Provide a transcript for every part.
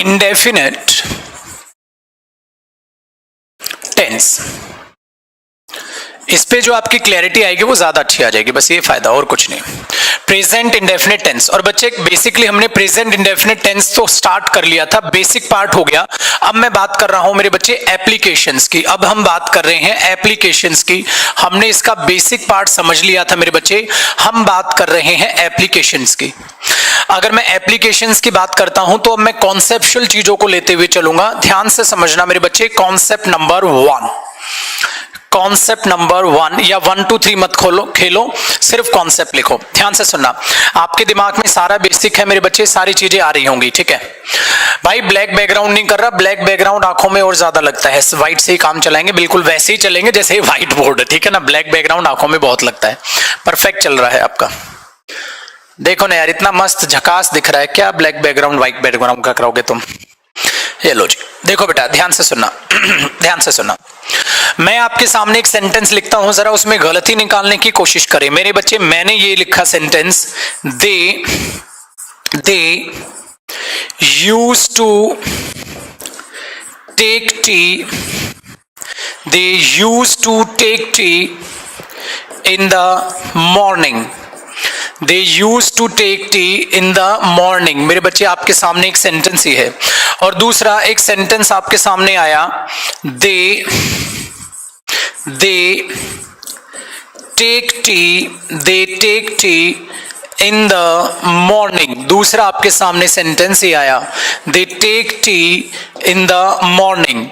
Indefinite tense. इस पे जो आपकी क्लैरिटी आएगी वो ज्यादा अच्छी आ जाएगी, बस ये फायदा और कुछ नहीं। Present indefinite tense. और बच्चे बेसिकली हमने प्रेजेंट इंडेफिनिट टेंस तो स्टार्ट कर लिया था, बेसिक पार्ट हो गया। अब मैं बात कर रहा हूं मेरे बच्चे एप्लीकेशंस की। अब हम बात कर रहे हैं एप्लीकेशंस की। हमने इसका बेसिक पार्ट समझ लिया था मेरे बच्चे, हम बात कर रहे हैं एप्लीकेशंस की। अगर मैं एप्लीकेशंस की बात करता हूं तो अब मैं कॉन्सेप्चुअल चीजों को लेते हुए चलूंगा। ध्यान से समझना मेरे बच्चे, कॉन्सेप्ट नंबर 1, कॉन्सेप्ट नंबर 1 या 1 2 3 मत खेलो, सिर्फ कॉन्सेप्ट लिखो। ध्यान से सुनना, आपके दिमाग में सारा बेसिक है मेरे बच्चे, सारी चीजें आ रही होंगी, ठीक है भाई। ब्लैक बैकग्राउंड नहीं कर रहा, ब्लैक बैकग्राउंड आंखों में और ज्यादा लगता है, व्हाइट से ही काम चलाएंगे, बिल्कुल वैसे ही चलेंगे जैसे व्हाइट बोर्ड है, ठीक है ना। ब्लैक बैकग्राउंड आंखों में बहुत लगता है, परफेक्ट चल रहा है आपका। देखो ना यार, इतना मस्त झकास दिख रहा है, क्या ब्लैक बैकग्राउंड व्हाइट बैकग्राउंड का कराओगे तुम? ये लो जी, देखो बेटा ध्यान से सुनना ध्यान से सुनना। मैं आपके सामने एक सेंटेंस लिखता हूं, जरा उसमें गलती निकालने की कोशिश करें मेरे बच्चे। मैंने ये लिखा sentence, they used to take tea, they used to take tea in the morning, they used to take tea in the morning. मेरे बच्चे आपके सामने एक सेंटेंस ही है। और दूसरा एक सेंटेंस आपके सामने आया, they take tea in the morning. दूसरा आपके सामने सेंटेंस ही आया, they take tea in the morning.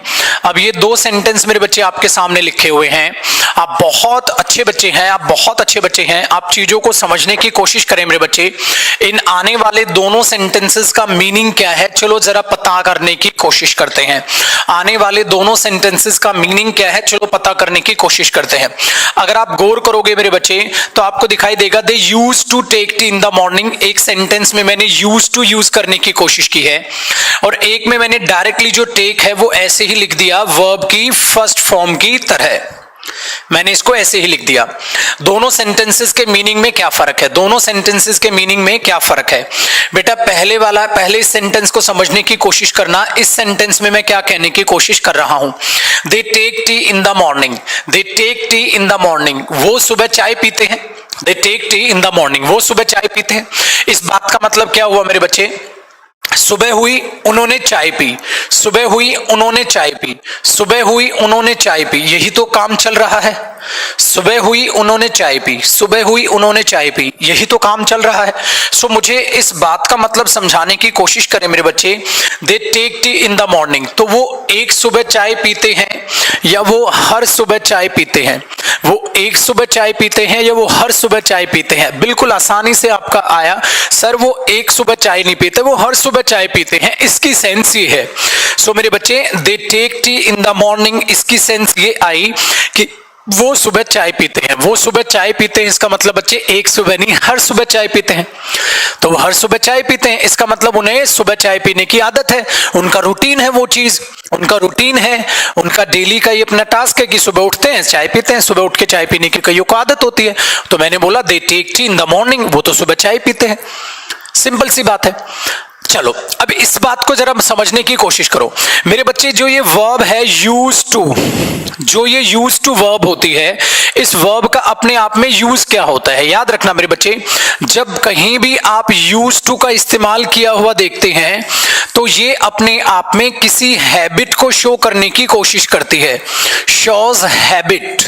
अब ये दो सेंटेंस मेरे बच्चे आपके सामने लिखे हुए हैं। आप बहुत अच्छे बच्चे हैं, आप बहुत अच्छे बच्चे हैं, आप चीजों को समझने की कोशिश करें मेरे बच्चे। इन आने वाले दोनों सेंटेंसेस का मीनिंग क्या है, चलो जरा पता करने की कोशिश करते हैं। आने वाले दोनों सेंटेंसेस का मीनिंग क्या है, चलो पता करने की कोशिश करते हैं। अगर आप गौर करोगे मेरे बच्चे तो आपको दिखाई देगा, they used to take tea in the morning. एक सेंटेंस में मैंने यूज्ड टू यूज करने की कोशिश की है, और एक में मैंने डायरेक्टली जो टेक है वो ऐसे ही लिख दिया, वर्ब की फर्स्ट फॉर्म की तरह मैंने इसको ऐसे ही लिख दिया। दोनों सेंटेंसेस के मीनिंग में क्या फर्क है, दोनों सेंटेंसेस के मीनिंग में क्या फर्क है बेटा? पहले इस सेंटेंस को समझने की कोशिश करना। इस सेंटेंस में मैं क्या कहने की कोशिश कर रहा हूं, they take tea in the morning, they take tea in the morning. वो सुबह चाय पीते हैं, they take tea in the morning, वो सुबह चाय पीते हैं। इस बात का मतलब क्या हुआ मेरे बच्चे? सुबह हुई उन्होंने चाय पी, सुबह हुई उन्होंने चाय पी, सुबह हुई उन्होंने चाय पी, यही तो काम चल रहा है। सुबह हुई उन्होंने चाय पी, सुबह हुई उन्होंने चाय पी, यही तो काम चल रहा है। सो मुझे इस बात का मतलब समझाने की कोशिश करें मेरे बच्चे, they take tea in the morning. तो वो एक सुबह चाय पीते हैं या वो हर सुबह चाय पीते हैं? वो एक सुबह चाय पीते हैं या वो हर सुबह चाय पीते हैं? बिल्कुल आसानी से आपका आया, सर वो एक सुबह चाय नहीं पीते, वो हर सुबह चाय पीते हैं। इसकी सेंस ये है। सो मेरे बच्चे, they take tea in the morning, इसकी सेंस ये आई कि वो सुबह चाय पीते हैं, वो सुबह चाय पीते हैं। इसका मतलब बच्चे एक सुबह नहीं, हर सुबह चाय पीते हैं। तो वो हर सुबह चाय पीते हैं, इसका मतलब उन्हें सुबह चाय पीने की आदत है, उनका रूटीन है, वो चीज उनका रूटीन है, उनका डेली का ये अपना टास्क है कि सुबह उठते हैं चाय पीते हैं, सुबह उठ के चाय पीने की कईयों को आदत होती है। तो मैंने बोला they take tea in the morning, वो तो सुबह चाय पीते हैं, सिंपल सी बात है। चलो अब इस बात को जरा समझने की कोशिश करो मेरे बच्चे। जो ये वर्ब है यूज टू, जो ये यूज टू वर्ब होती है, इस वर्ब का अपने आप में यूज क्या होता है? याद रखना मेरे बच्चे, जब कहीं भी आप यूज टू का इस्तेमाल किया हुआ देखते हैं तो ये अपने आप में किसी हैबिट को शो करने की कोशिश करती है। शोज हैबिट,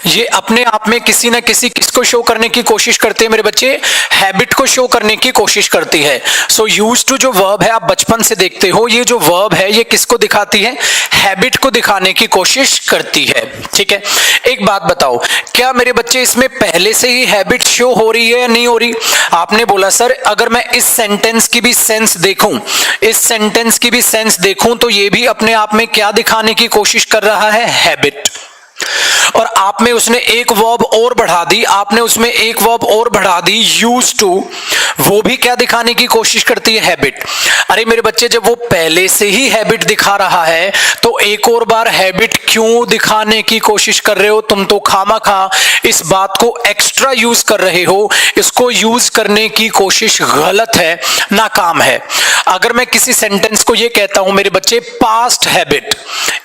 ये अपने आप में किसी ना किसी किसको शो करने की कोशिश करते हैं मेरे बच्चे? हैबिट को शो करने की कोशिश करती है। सो यूज टू जो वर्ब है, आप बचपन से देखते हो, ये जो वर्ब है ये किसको दिखाती है? हैबिट को दिखाने की कोशिश करती है, ठीक है। एक बात बताओ, क्या मेरे बच्चे इसमें पहले से ही हैबिट शो हो रही है या नहीं हो रही? आपने बोला सर अगर मैं इस सेंटेंस की भी सेंस देखूं, इस सेंटेंस की भी सेंस देखूं तो ये भी अपने आप में क्या दिखाने की कोशिश कर रहा है? हैबिट। और आप में उसने एक वर्ब और बढ़ा दी, आपने उसमें एक वर्ब और बढ़ा दी, यूज टू। वो भी क्या दिखाने की कोशिश करती है, हैबिट। अरे मेरे बच्चे, जब वो पहले से ही हैबिट दिखा रहा है तो एक और बार हैबिट क्यों दिखाने की कोशिश कर रहे हो? तुम तो खामखा इस बात को एक्स्ट्रा यूज कर रहे हो। इसको यूज करने की कोशिश गलत है, नाकाम है। अगर मैं किसी सेंटेंस को ये कहता हूं मेरे बच्चे पास्ट हैबिट,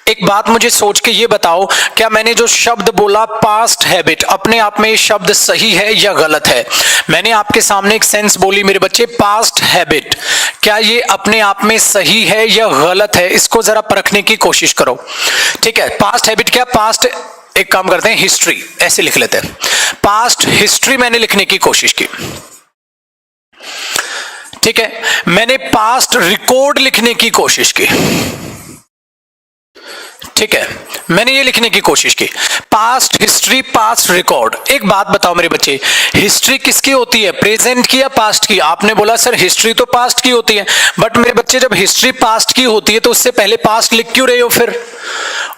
एक बात मुझे सोच के ये बताओ, क्या मैंने जो शब्द बोला पास्ट हैबिट, अपने आप में ये शब्द सही है या गलत है? मैंने आपके सामने एक सेंस बोली मेरे बच्चे पास्ट हैबिट, क्या ये अपने आप में सही है या गलत है? इसको जरा परखने की कोशिश करो। ठीक है, पास्ट हैबिट क्या? पास्ट, एक काम करते हैं, हिस्ट्री ऐसे लिख लेते हैं। पास्ट हिस्ट्री मैंने लिखने की कोशिश की। ठीक है, मैंने पास्ट रिकॉर्ड लिखने की कोशिश की। ठीक है, मैंने ये लिखने की कोशिश की, पास्ट हिस्ट्री, पास्ट रिकॉर्ड। एक बात बताओ मेरे बच्चे, हिस्ट्री किसकी होती है, प्रेजेंट की या पास्ट की? आपने बोला सर हिस्ट्री तो पास्ट की होती है, बट मेरे बच्चे जब हिस्ट्री पास्ट की होती है तो उससे पहले पास्ट लिख क्यों रहे हो? फिर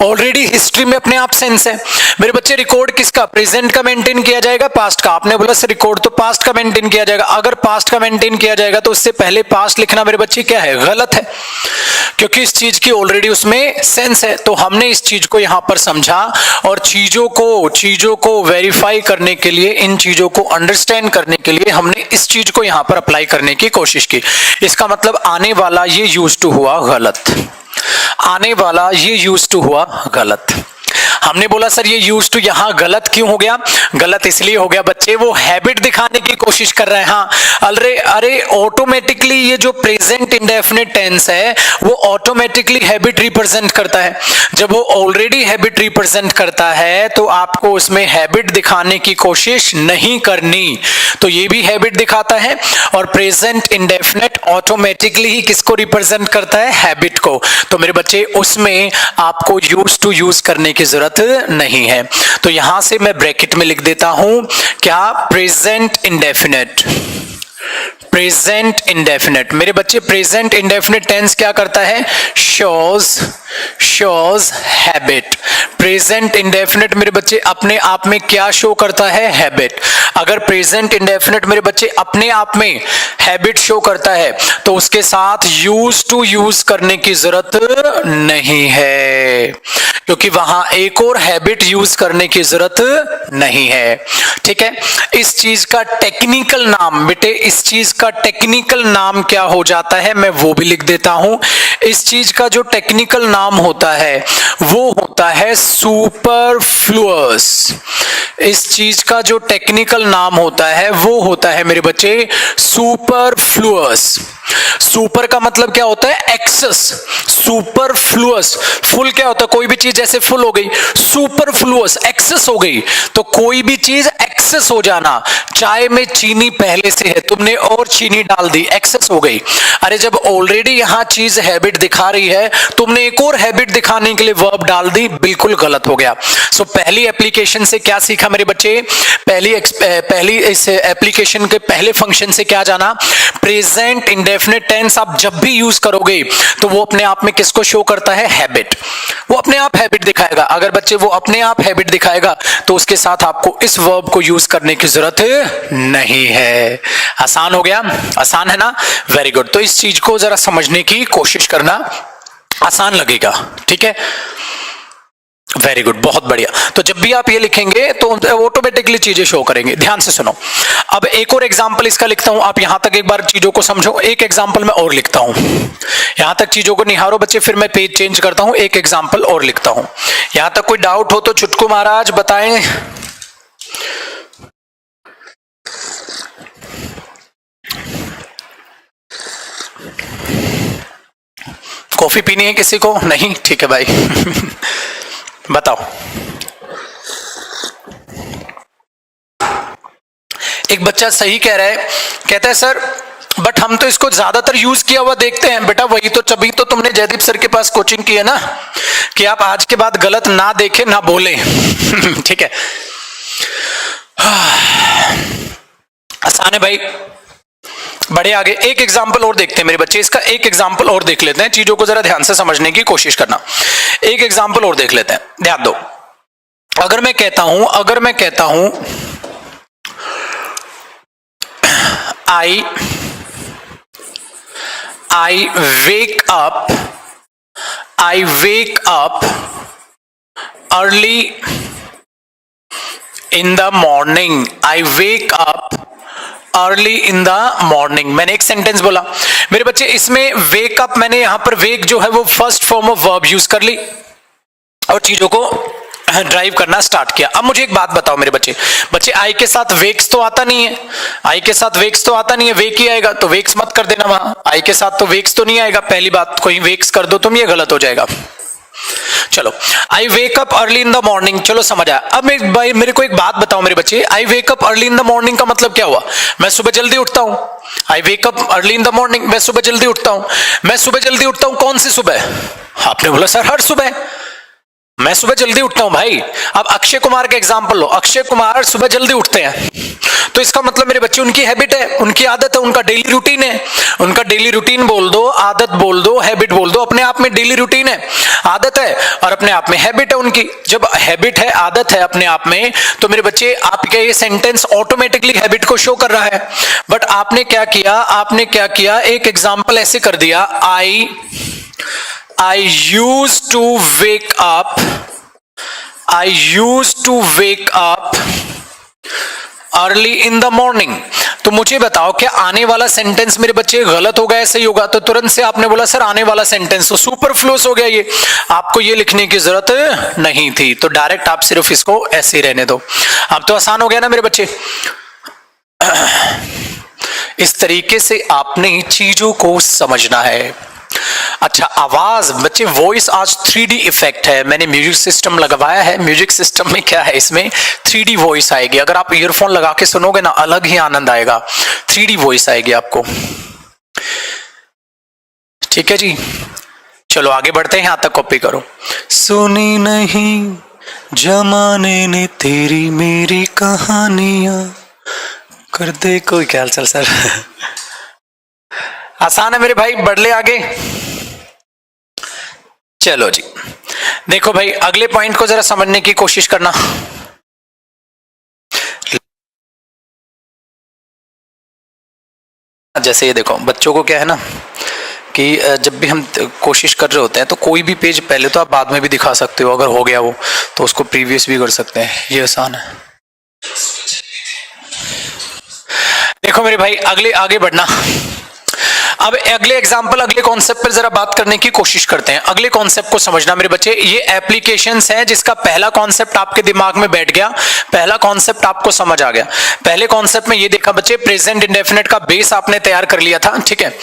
ऑलरेडी हिस्ट्री में अपने आप सेंस है। मेरे बच्चे रिकॉर्ड किसका, प्रेजेंट का मेंटेन किया जाएगा, पास्ट का? आपने बोला सर रिकॉर्ड तो पास्ट का मेंटेन किया जाएगा। अगर पास्ट का मेंटेन किया जाएगा तो उससे पहले पास्ट लिखना मेरे बच्चे क्या है, गलत है, क्योंकि इस चीज की ऑलरेडी उसमें सेंस है। तो हमने इस चीज को यहां पर समझा और चीजों को वेरीफाई करने के लिए, इन चीजों को अंडरस्टैंड करने के लिए हमने इस चीज को यहां पर अप्लाई करने की कोशिश की। इसका मतलब आने वाला ये यूज्ड टू हुआ गलत, आने वाला ये यूज्ड टू हुआ गलत। हमने बोला सर ये यूज्ड टू यहां गलत क्यों हो गया? गलत इसलिए हो गया बच्चे, वो हैबिट दिखाने की कोशिश कर रहे हैं। हाँ, अरे ऑटोमेटिकली ये जो प्रेजेंट इंडेफिनिट टेंस है वो ऑटोमेटिकली हैबिट रिप्रेजेंट करता है। जब वो ऑलरेडी हैबिट रिप्रेजेंट करता है तो आपको उसमें हैबिट दिखाने की कोशिश नहीं करनी। तो ये भी हैबिट दिखाता है और प्रेजेंट इंडेफिनिट ऑटोमेटिकली ही किसको रिप्रेजेंट करता है, हैबिट को। तो मेरे बच्चे उसमें आपको यूज टू यूज करने की जरूरत नहीं है। तो यहां से मैं ब्रैकेट में लिख देता हूं क्या, प्रेजेंट इंडेफिनिट। प्रेजेंट इंडेफिनिट मेरे बच्चे, प्रेजेंट इंडेफिनिट टेंस क्या करता है, शोज हैबिट। प्रेजेंट इंडेफिनिट मेरे बच्चे अपने आप में क्या शो करता है, हैबिट। अगर प्रेजेंट इंडेफिनिट मेरे बच्चे अपने आप में हैबिट शो करता है तो उसके साथ यूज टू यूज करने की जरूरत नहीं है, क्योंकि वहां एक और हैबिट यूज करने की जरूरत नहीं है। ठीक है, इस चीज का टेक्निकल नाम बेटे, इस चीज का टेक्निकल नाम क्या हो जाता है, मैं वो भी लिख देता हूं। इस चीज का जो टेक्निकल नाम होता है वो होता है सुपरफ्लुअस। इस चीज का जो टेक्निकल नाम होता है वो होता है मेरे बच्चे सुपरफ्लुअस। सुपर का मतलब क्या होता है, एक्सेस। सुपरफ्लुअस, फुल क्या होता है, कोई भी चीज जैसे फुल हो गई, सुपरफ्लुअस एक्सेस हो गई। तो कोई भी चीज एक्सेस हो जाना, चाय में चीनी पहले से है, तुमने और चीनी डाल दी, एक्सेस हो गई। अरे जब ऑलरेडी यहां चीज हैबिट दिखा रही है, तुमने एक और हैबिट दिखाने के लिए वर्ब डाल दी, बिल्कुल गलत हो गया। सो पहली एप्लीकेशन से क्या सीखा मेरे बच्चे, पहली इस एप्लीकेशन के पहले फंक्शन से क्या जाना, प्रेजेंट इंडेफिनिट टेंस आप जब भी यूज करोगे तो वो अपने आप में किसको शो करता है, हैबिट। वो अपने आप हैबिट दिखाएगा। अगर बच्चे वो अपने आप हैबिट दिखाएगा तो उसके साथ आपको इस वर्ब को यूज करने की जरूरत नहीं है। आसान हो गया, आसान है ना, वेरी गुड। तो इस चीज को जरा समझने की कोशिश करना, आसान लगेगा, ठीक है, वेरी गुड, बहुत बढ़िया। तो जब भी आप ये लिखेंगे तो ऑटोमेटिकली चीजें शो करेंगे। ध्यान से सुनो, अब एक और एग्जांपल इसका लिखता हूं, आप यहां तक एक बार चीजों को समझो। एक एग्जांपल मैं और लिखता हूं, यहां तक चीजों को निहारो बच्चे, फिर मैं पेज चेंज करता हूं, एक एग्जांपल और लिखता हूं। यहां तक कोई डाउट हो तो चुटकू महाराज बताएं। कॉफी पीनी है किसी को? नहीं, ठीक है भाई बताओ। एक बच्चा सही कह रहा है, कहता है सर बट हम तो इसको ज्यादातर यूज किया हुआ देखते हैं। बेटा वही तो, तभी तो तुमने जयदीप सर के पास कोचिंग की है ना, कि आप आज के बाद गलत ना देखें ना बोले ठीक है, आसान है भाई, बढ़े आगे। एक एग्जाम्पल और देखते हैं मेरे बच्चे, इसका एक एग्जाम्पल और देख लेते हैं, चीजों को जरा ध्यान से समझने की कोशिश करना। एक एग्जाम्पल और देख लेते हैं, ध्यान दो। अगर मैं कहता हूं I wake up early in the morning. I wake up early in the morning. मैंने एक सेंटेंस बोला मेरे बच्चे, इसमें वेक अप, मैंने यहां पर वेक जो है वो first form of verb use कर ली और चीजों को ड्राइव करना स्टार्ट किया। अब मुझे एक बात बताओ मेरे बच्चे, आई के साथ वेक्स तो आता नहीं है, आई के साथ वेक्स तो आता नहीं है, वेक ही आएगा, तो वेक्स मत कर देना वहां, आई के साथ तो वेक्स तो नहीं आएगा। पहली बात, कोई वेक्स कर दो तुम, ये गलत हो जाएगा। चलो, I wake up early in the morning, चलो समझ आया। अब भाई मेरे को एक बात बताओ मेरे बच्चे, I wake up early in the morning का मतलब क्या हुआ? मैं सुबह जल्दी उठता हूं। I wake up early in the morning, मैं सुबह जल्दी उठता हूं। मैं सुबह जल्दी उठता हूं, कौन सी सुबह? आपने बोला सर हर सुबह। मैं सुबह जल्दी उठता हूं भाई। अब अक्षय कुमार का एग्जांपल लो, अक्षय कुमार सुबह जल्दी उठते हैं, तो इसका मतलब मेरे बच्चे उनकी हैबिट है, उनकी आदत है, उनका डेली रूटीन है। उनका डेली रूटीन बोल दो, आदत बोल दो, हैबिट बोल दो, अपने आप में डेली रूटीन है, आदत है और अपने आप में हैबिट है उनकी। जब हैबिट है, आदत है अपने आप में, तो मेरे बच्चे आपके ये सेंटेंस ऑटोमेटिकली हैबिट को शो कर रहा है। बट आपने क्या किया, एक एग्जाम्पल ऐसे कर दिया, I used to wake up early in the morning। तो मुझे बताओ क्या आने वाला सेंटेंस मेरे बच्चे गलत होगा, ऐसे ही होगा? तो तुरंत से आपने बोला सर आने वाला सेंटेंस तो सुपरफ्लूअस हो गया, ये आपको ये लिखने की जरूरत नहीं थी, तो डायरेक्ट आप सिर्फ इसको ऐसे ही रहने दो। अब तो आसान हो गया ना मेरे बच्चे। इस तरीके से आपने चीजों को समझना है। अच्छा, आवाज बच्चे, वॉइस आज 3D इफेक्ट है, मैंने म्यूजिक सिस्टम लगवाया है। म्यूजिक सिस्टम में क्या है, इसमें 3D वॉइस आएगी। अगर आप ईयरफोन लगा के सुनोगे ना, अलग ही आनंद आएगा, 3D वॉइस आएगी आपको। ठीक है जी, चलो आगे बढ़ते हैं, यहां तक कॉपी करो। सुनी नहीं जमाने ने तेरी मेरी कहानियां, कर दे कोई ख्याल। चल सर आसान है मेरे भाई, बढ़ ले आगे। चलो जी, देखो भाई अगले पॉइंट को जरा समझने की कोशिश करना। जैसे ये देखो, बच्चों को क्या है ना कि जब भी हम कोशिश कर रहे होते हैं तो कोई भी पेज पहले तो आप बाद में भी दिखा सकते हो, अगर हो गया वो तो उसको प्रीवियस भी कर सकते हैं, ये आसान है। देखो मेरे भाई आगे बढ़ना। अब अगले एग्जाम्पल, अगले कॉन्सेप्ट पर जरा बात करने की कोशिश करते हैं। अगले कॉन्सेप्ट को समझना मेरे बच्चे, ये एप्लीकेशंस हैं जिसका पहला कॉन्सेप्ट आपके दिमाग में बैठ गया, पहला कॉन्सेप्ट आपको समझ आ गया। पहले कॉन्सेप्ट में ये देखा बच्चे, प्रेजेंट इंडेफिनिट का बेस आपने तैयार कर लिया था। ठीक है,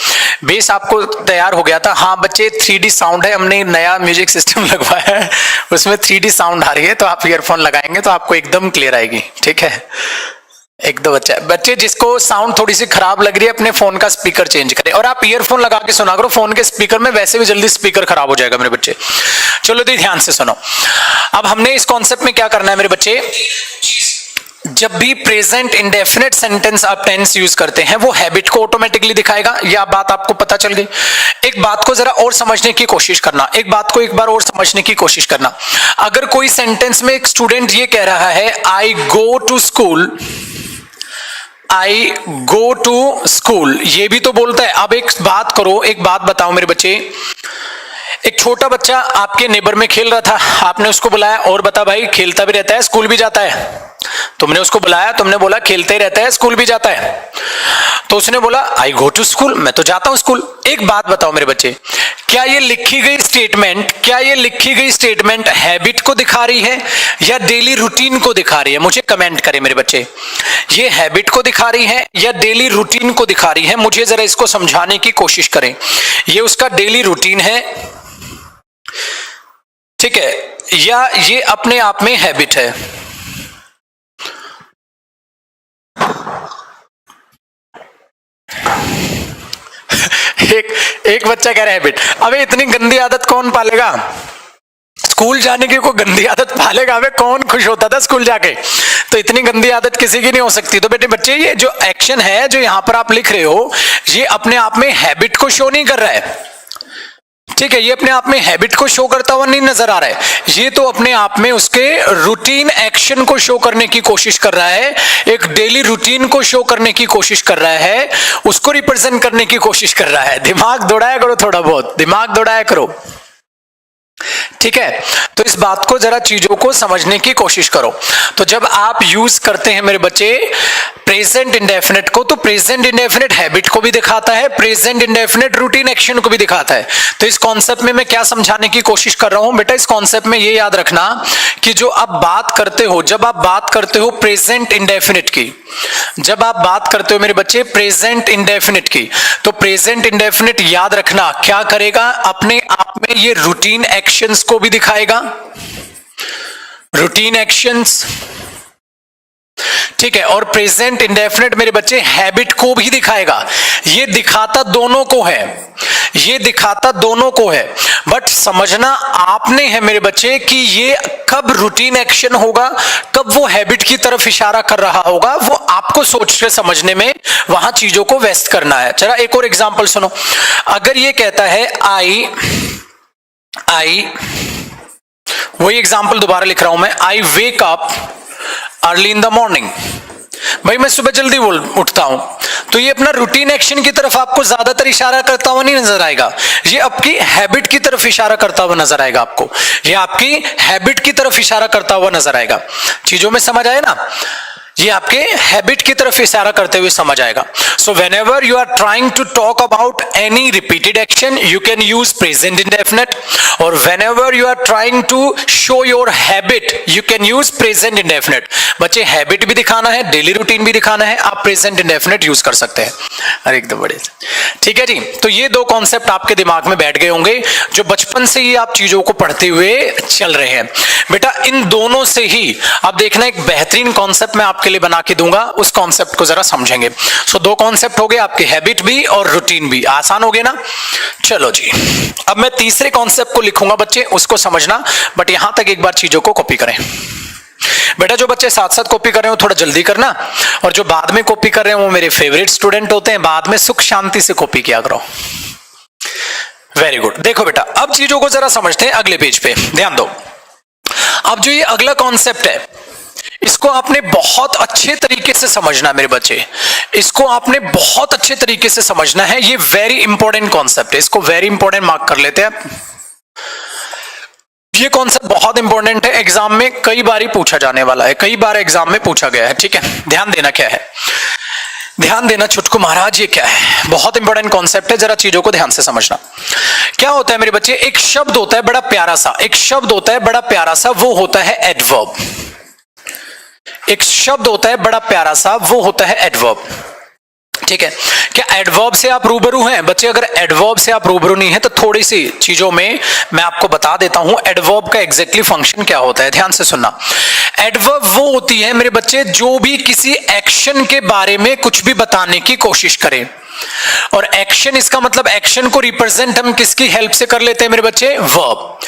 बेस आपको तैयार हो गया था। हाँ बच्चे, 3D साउंड है, हमने नया म्यूजिक सिस्टम लगवाया है, उसमें 3D साउंड आ रही है, तो आप ईयरफोन लगाएंगे तो आपको एकदम क्लियर आएगी। ठीक है, एक दो बच्चे जिसको साउंड थोड़ी सी खराब लग रही है, अपने फोन का स्पीकर चेंज करें और आप ईयरफोन लगा के सुना करो। फोन के स्पीकर में वैसे भी जल्दी स्पीकर खराब हो जाएगा मेरे बच्चे। चलो दी ध्यान से सुनो। अब हमने इस कॉन्सेप्ट में क्या करना है मेरे बच्चे, जब भी प्रेजेंट इंडेफिनिट सेंटेंस आप टेंस यूज करते हैं, वो हैबिट को ऑटोमेटिकली दिखाएगा। यह बात आपको पता चल गई। एक बात को जरा और समझने की कोशिश करना, एक बात को एक बार और समझने की कोशिश करना। अगर कोई सेंटेंस में एक स्टूडेंट ये कह रहा है I go to school, I go to school, ये भी तो बोलता है। अब एक बात करो, एक बात बताओ मेरे बच्चे, एक छोटा बच्चा आपके नेबर में खेल रहा था, आपने उसको बुलाया और बता भाई खेलता भी रहता है स्कूल भी जाता है। तुमने उसको बुलाया, तुमने बोला खेलते ही रहता है स्कूल भी जाता है, तो उसने बोला आई गो टू स्कूल, मैं तो जाता हूं स्कूल। एक बात बताओ मेरे बच्चे, क्या ये लिखी गई स्टेटमेंट हैबिट को दिखा रही है या डेली रूटीन को दिखा रही है? मुझे कमेंट करें मेरे बच्चे, ये हैबिट को दिखा रही है या डेली रूटीन को दिखा रही है? मुझे जरा इसको समझाने की कोशिश करें। ये उसका डेली रूटीन है, ठीक है, या ये अपने आप में हैबिट है? एक बच्चा कह रहा है हैबिट। अबे इतनी गंदी आदत कौन पालेगा? स्कूल जाने की कोई गंदी आदत पालेगा? अबे कौन खुश होता था स्कूल जाके? तो इतनी गंदी आदत किसी की नहीं हो सकती। तो बेटे बच्चे, ये जो एक्शन है जो यहां पर आप लिख रहे हो, ये अपने आप में हैबिट को शो नहीं कर रहा है। ठीक है, ये अपने आप में हैबिट को शो करता हुआ नहीं नजर आ रहा है, ये तो अपने आप में उसके रूटीन एक्शन को शो करने की कोशिश कर रहा है, एक डेली रूटीन को शो करने की कोशिश कर रहा है, उसको रिप्रेजेंट करने की कोशिश कर रहा है। दिमाग दौड़ाया करो, थोड़ा बहुत दिमाग दौड़ाया करो, ठीक है। तो इस बात को जरा चीजों को समझने की कोशिश करो। तो जब आप यूज करते हैं मेरे बच्चे प्रेजेंट इंडेफिनिट को, तो प्रेजेंट इंडेफिनिट हैबिट को भी दिखाता है, प्रेजेंट इंडेफिनिट रूटीन एक्शन को भी दिखाता है। तो इस कॉन्सेप्ट में मैं क्या समझाने की कोशिश कर रहा हूं बेटा, इस कॉन्सेप्ट में ये याद रखना कि जो आप बात करते हो, जब आप बात करते हो प्रेजेंट इंडेफिनिट की, जब आप बात करते हो मेरे बच्चे प्रेजेंट इंडेफिनिट की, तो प्रेजेंट इंडेफिनिट याद रखना क्या करेगा, अपने आप में ये रूटीन एक्शंस को भी दिखाएगा, रूटीन एक्शंस, ठीक है। और प्रेजेंट इंडेफिनिट मेरे बच्चे हैबिट को भी दिखाएगा। ये दिखाता दोनों को है, ये दिखाता दोनों को है, बट समझना आपने है मेरे बच्चे कि ये कब रूटीन एक्शन होगा, कब वो हैबिट की तरफ इशारा कर रहा होगा, वो आपको सोच के समझने में वहां चीजों को व्यस्त करना है। चला एक और एग्जांपल सुनो, अगर ये कहता है आई वही एग्जांपल दोबारा लिख रहा हूं मैं, I wake up early in the morning, भाई मैं सुबह जल्दी उठता हूं, तो ये अपना रूटीन एक्शन की तरफ आपको ज्यादातर इशारा करता हुआ नहीं नजर आएगा, ये आपकी हैबिट की तरफ इशारा करता हुआ नजर आएगा आपको, ये आपकी हैबिट की तरफ इशारा करता हुआ नजर आएगा। चीजों में समझ आए ना, ये आपके हैबिट की तरफ इशारा करते हुए समझ आएगा। So whenever you are trying to talk about any repeated action you can use present indefinite, और whenever you are trying to show your habit you can use present indefinite. बच्चे हैबिट भी दिखाना है, डेली रूटीन भी दिखाना है, आप present indefinite use कर सकते हैं। अरे एकदम बड़े, ठीक है जी। तो ये दो कॉन्सेप्ट आपके दिमाग में बैठ गए होंगे जो बचपन से ही आप चीजों को पढ़ते हुए चल रहे हैं। बेटा इन दोनों से ही आप देखना एक बेहतरीन कॉन्सेप्ट मैं आपके लिए बना के दूंगा, उस कॉन्सेप्ट को जरा समझेंगे। सो दो कॉन्सेप्ट हो गए आपके, हैबिट भी और रूटीन भी, आसान हो गए ना। चलो जी, अब मैं तीसरे कॉन्सेप्ट को लिखूंगा बच्चे, उसको समझना, बट यहां तक एक बार चीजों को कॉपी करें। बेटा जो बच्चे साथ साथ कॉपी कर रहे हो थोड़ा जल्दी करना, और जो बाद में कॉपी कर रहे हैं वो मेरे फेवरेट स्टूडेंट होते हैं, बाद में सुख शांति से कॉपी किया करो। Very good. देखो बेटा अब चीजों को जरा समझते हैं, अगले पेज पे ध्यान दो। अब जो ये अगला कॉन्सेप्ट है इसको आपने बहुत अच्छे तरीके से समझना मेरे बच्चे, इसको आपने बहुत अच्छे तरीके से समझना है। ये वेरी इंपॉर्टेंट कॉन्सेप्ट है, इसको वेरी इंपॉर्टेंट मार्क कर लेते हैं। ये कॉन्सेप्ट बहुत इंपॉर्टेंट है, एग्जाम में कई बार ही पूछा जाने वाला है, कई बार एग्जाम में पूछा गया है, ठीक है। ध्यान देना क्या है, ध्यान देना छुटकू महाराज, ये क्या है, बहुत इंपॉर्टेंट कॉन्सेप्ट है, जरा चीजों को ध्यान से समझना। क्या होता है मेरे बच्चे, एक शब्द होता है बड़ा प्यारा सा, एक शब्द होता है बड़ा प्यारा सा, वो होता है एडवर्ब। एक शब्द होता है बड़ा प्यारा सा, वो होता है एडवर्ब, ठीक है। क्या एडवर्ब से आप रूबरू हैं बच्चे? अगर एडवर्ब से आप रूबरू नहीं है तो थोड़ी सी चीजों में मैं आपको बता देता हूं एडवर्ब का एग्जैक्टली फंक्शन क्या होता है, ध्यान से सुनना। एडवर्ब वो होती है मेरे बच्चे जो भी किसी एक्शन के बारे में कुछ भी बताने की कोशिश करे, और एक्शन इसका मतलब एक्शन को रिप्रेजेंट हम किसकी हेल्प से कर लेते हैं मेरे बच्चे, वर्ब।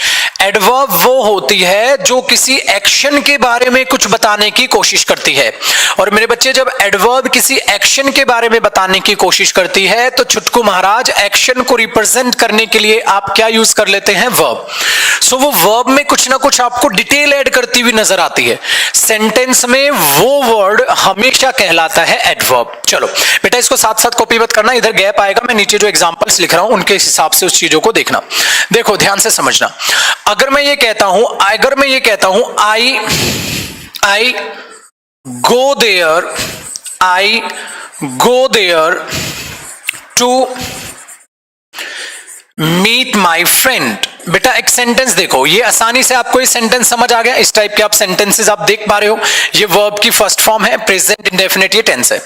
एडवर्ब वो होती है जो किसी एक्शन के बारे में कुछ बताने की कोशिश करती है, और मेरे बच्चे जब एडवर्ब किसी एक्शन के बारे में बताने की कोशिश करती है तो छुटकू महाराज एक्शन को रिप्रेजेंट करने के लिए आप क्या यूज कर लेते हैं, वर्ब। सो वो वर्ब में कुछ ना कुछ आपको डिटेल ऐड करती हुई नजर आती है, सेंटेंस में वो वर्ड हमेशा कहलाता है एडवर्ब। चलो बेटा इसको साथ साथ कॉपी मत करना, इधर गैप आएगा, मैं नीचे जो एग्जांपल्स लिख रहा हूं उनके हिसाब से उस चीजों को देखना। देखो ध्यान से समझना, अगर मैं ये कहता हूं I go there to meet my friend. बेटा एक सेंटेंस देखो, ये आसानी से आपको ये सेंटेंस समझ आ गया, इस टाइप के आप सेंटेंसेस आप देख पा रहे हो। ये वर्ब की फर्स्ट फॉर्म है, प्रेजेंट इंडेफिनिट ये टेंस है।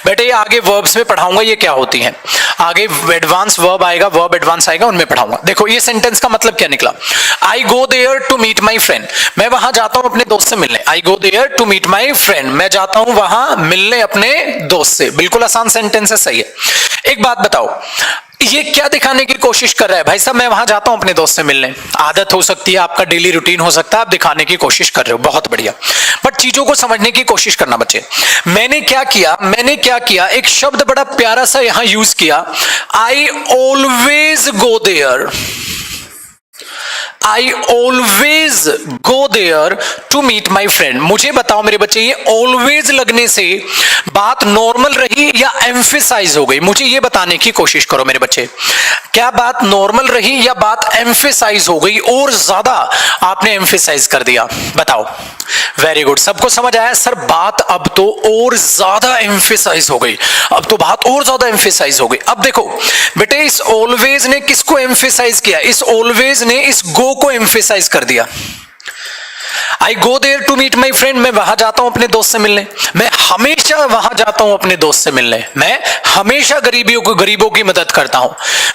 बेटा ये आगे वर्ब्स में पढ़ाऊंगा ये क्या होती हैं, आगे एडवांस वर्ब आएगा, वर्ब एडवांस आएगा, उनमें पढ़ाऊंगा। देखो ये सेंटेंस का मतलब क्या निकला, I go there to meet my friend, मैं वहां जाता हूं अपने दोस्त से मिलने। I go there to meet my friend, मैं जाता हूं वहां मिलने अपने दोस्त से। बिल्कुल आसान सेंटेंस है, सही है। एक बात बताओ, ये क्या दिखाने की कोशिश कर रहा है भाई साहब, मैं वहां जाता हूं अपने दोस्त से मिलने, आदत हो सकती है, आपका डेली रूटीन हो सकता है, आप दिखाने की कोशिश कर रहे हो, बहुत बढ़िया। बट चीजों को समझने की कोशिश करना बच्चे। मैंने क्या किया, एक शब्द बड़ा प्यारा सा यहां यूज किया, I always go there. I always go there to meet my friend. मुझे बताओ मेरे बच्चे, ये ऑलवेज लगने से बात नॉर्मल रही या एम्फेसाइज हो गई? मुझे ये बताने की कोशिश करो मेरे बच्चे, क्या बात नॉर्मल रही या बात एम्फेसाइज हो गई और ज्यादा आपने एम्फेसाइज कर दिया? बताओ। वेरी गुड, सबको समझ आया? सर बात अब तो और ज्यादा एम्फेसाइज हो गई, अब तो बात और ज्यादा एम्फेसाइज हो गई। अब देखो बेटे, इस ऑलवेज ने किसको एम्फेसाइज किया? इस ऑलवेज ने इस गो को एम्फेसाइज कर दिया। I go there to meet my friend, मैं वहां जाता हूं अपने दोस्त से मिलने, मैं हमेशा वहां जाता हूं अपने दोस्त से मिलने, मैं हमेशा गरीबों की मदद करता हूं,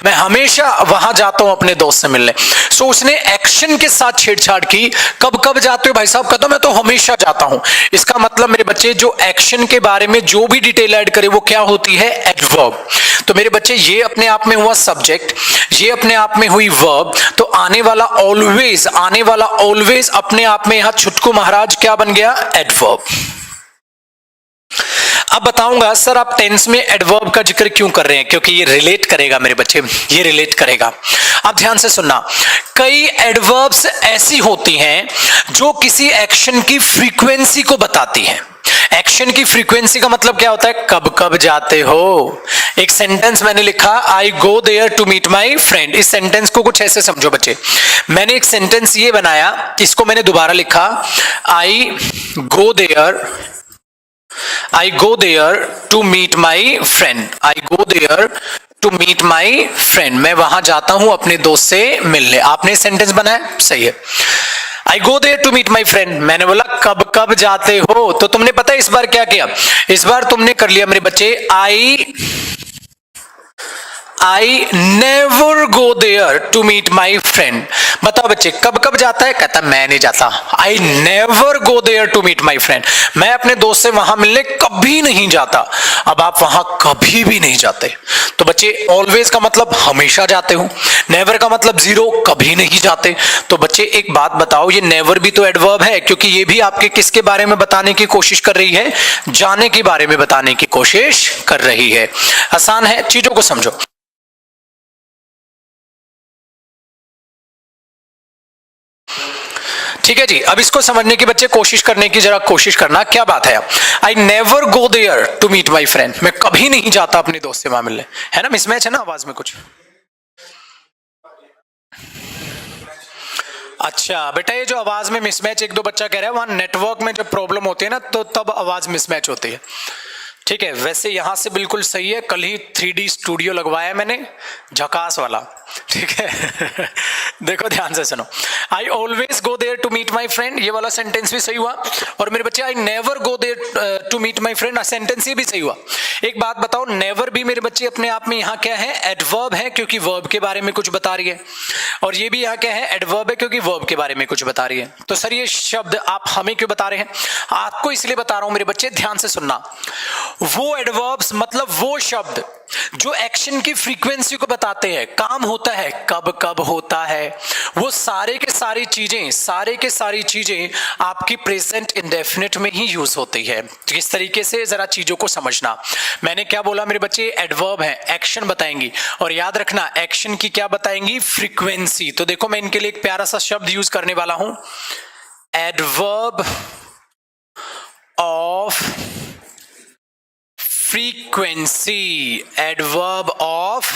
मैं हमेशा वहां जाता हूं अपने दोस्त से मिलने। सो उसने एक्शन के साथ छेड़छाड़ की। कब कब जाते हो भाई साहब? कहता मैं तो हमेशा जाता हूं। इसका मतलब मेरे बच्चे, जो एक्शन के बारे में जो भी डिटेल ऐड करे वो क्या होती है? एडवर्ब। तो मेरे बच्चे, ये अपने आप में हुआ सब्जेक्ट, ये अपने आप में हुई वर्ब, तो आने वाला ऑलवेज अपने आप में यहां छुटकू महाराज क्या बन गया? एडवर्ब। अब बताऊंगा सर आप टेंस में एडवर्ब का जिक्र क्यों कर रहे हैं, क्योंकि ये रिलेट करेगा मेरे बच्चे, ये रिलेट करेगा। अब ध्यान से सुनना, कई एडवर्ब्स ऐसी होती हैं जो किसी एक्शन की फ्रीक्वेंसी को बताती हैं। एक्शन की फ्रीक्वेंसी का मतलब क्या होता है? कब कब जाते हो। एक सेंटेंस मैंने लिखा, I go there to meet my friend. इस सेंटेंस को कुछ ऐसे समझो बच्चे, मैंने एक सेंटेंस ये बनाया, इसको मैंने दोबारा लिखा, I go there to meet my friend, I go there to meet my friend, मैं वहां जाता हूं अपने दोस्त से मिलने। आपने सेंटेंस बनाया, सही है। I go there to meet my friend, मैंने बोला कब कब जाते हो, तो तुमने पता है इस बार क्या किया? इस बार तुमने कर लिया मेरे बच्चे, I never go there to meet my friend. बताओ बच्चे, कब कब जाता है? कहता मैं नहीं जाता। I never go there to meet my friend, मैं अपने दोस्त से वहां मिलने कभी नहीं जाता। अब आप वहां कभी भी नहीं जाते, तो बच्चे ऑलवेज का मतलब हमेशा जाते हो, नेवर का मतलब जीरो, कभी नहीं जाते। तो बच्चे एक बात बताओ, ये नेवर भी तो एडवर्ब है, क्योंकि ये भी आपके किसके बारे में बताने की कोशिश कर रही है? जाने के बारे में बताने की कोशिश कर रही है। आसान है, चीजों को समझो। ठीक है जी, अब इसको समझने की बच्चे कोशिश करने की जरा कोशिश करना, क्या बात है? I never go there to meet my friend, मैं कभी नहीं जाता अपने दोस्त से वहां मिलने। है ना, मिसमैच है ना आवाज में कुछ? अच्छा बेटा, ये जो आवाज में मिसमैच एक दो बच्चा कह रहा है, वहां नेटवर्क में जब प्रॉब्लम होती है ना, तो तब आवाज मिसमैच होती है। ठीक है, वैसे यहां से बिल्कुल सही है, कल ही 3D स्टूडियो लगवाया मैंने, झकास वाला। ठीक है देखो ध्यान से सुनो, I always go there to meet my friend, ये वाला सेंटेंस भी सही हुआ। और मेरे बच्चे, I never go there to meet my friend, sentence ये भी सही हुआ। एक बात बताओ, नेवर भी मेरे बच्चे अपने आप में यहाँ क्या है? एडवर्ब है, क्योंकि वर्ब के बारे में कुछ बता रही है। और ये भी यहाँ क्या है? एडवर्ब है, क्योंकि वर्ब के बारे में कुछ बता रही है। तो सर ये शब्द आप हमें क्यों बता रहे हैं? आपको इसलिए बता रहा हूं मेरे बच्चे, ध्यान से सुनना। वो एडवर्ब्स मतलब वो शब्द जो एक्शन की फ्रीक्वेंसी को बताते हैं, काम होता है कब कब होता है, वो सारे के सारी चीजें आपकी प्रेजेंट इंडेफिनिट में ही यूज होती है। तो इस तरीके से जरा चीजों को समझना। मैंने क्या बोला मेरे बच्चे? एडवर्ब है, एक्शन बताएंगी, और याद रखना एक्शन की क्या बताएंगी? फ्रीक्वेंसी। तो देखो मैं इनके लिए एक प्यारा सा शब्द यूज करने वाला हूं, adverb of frequency, adverb of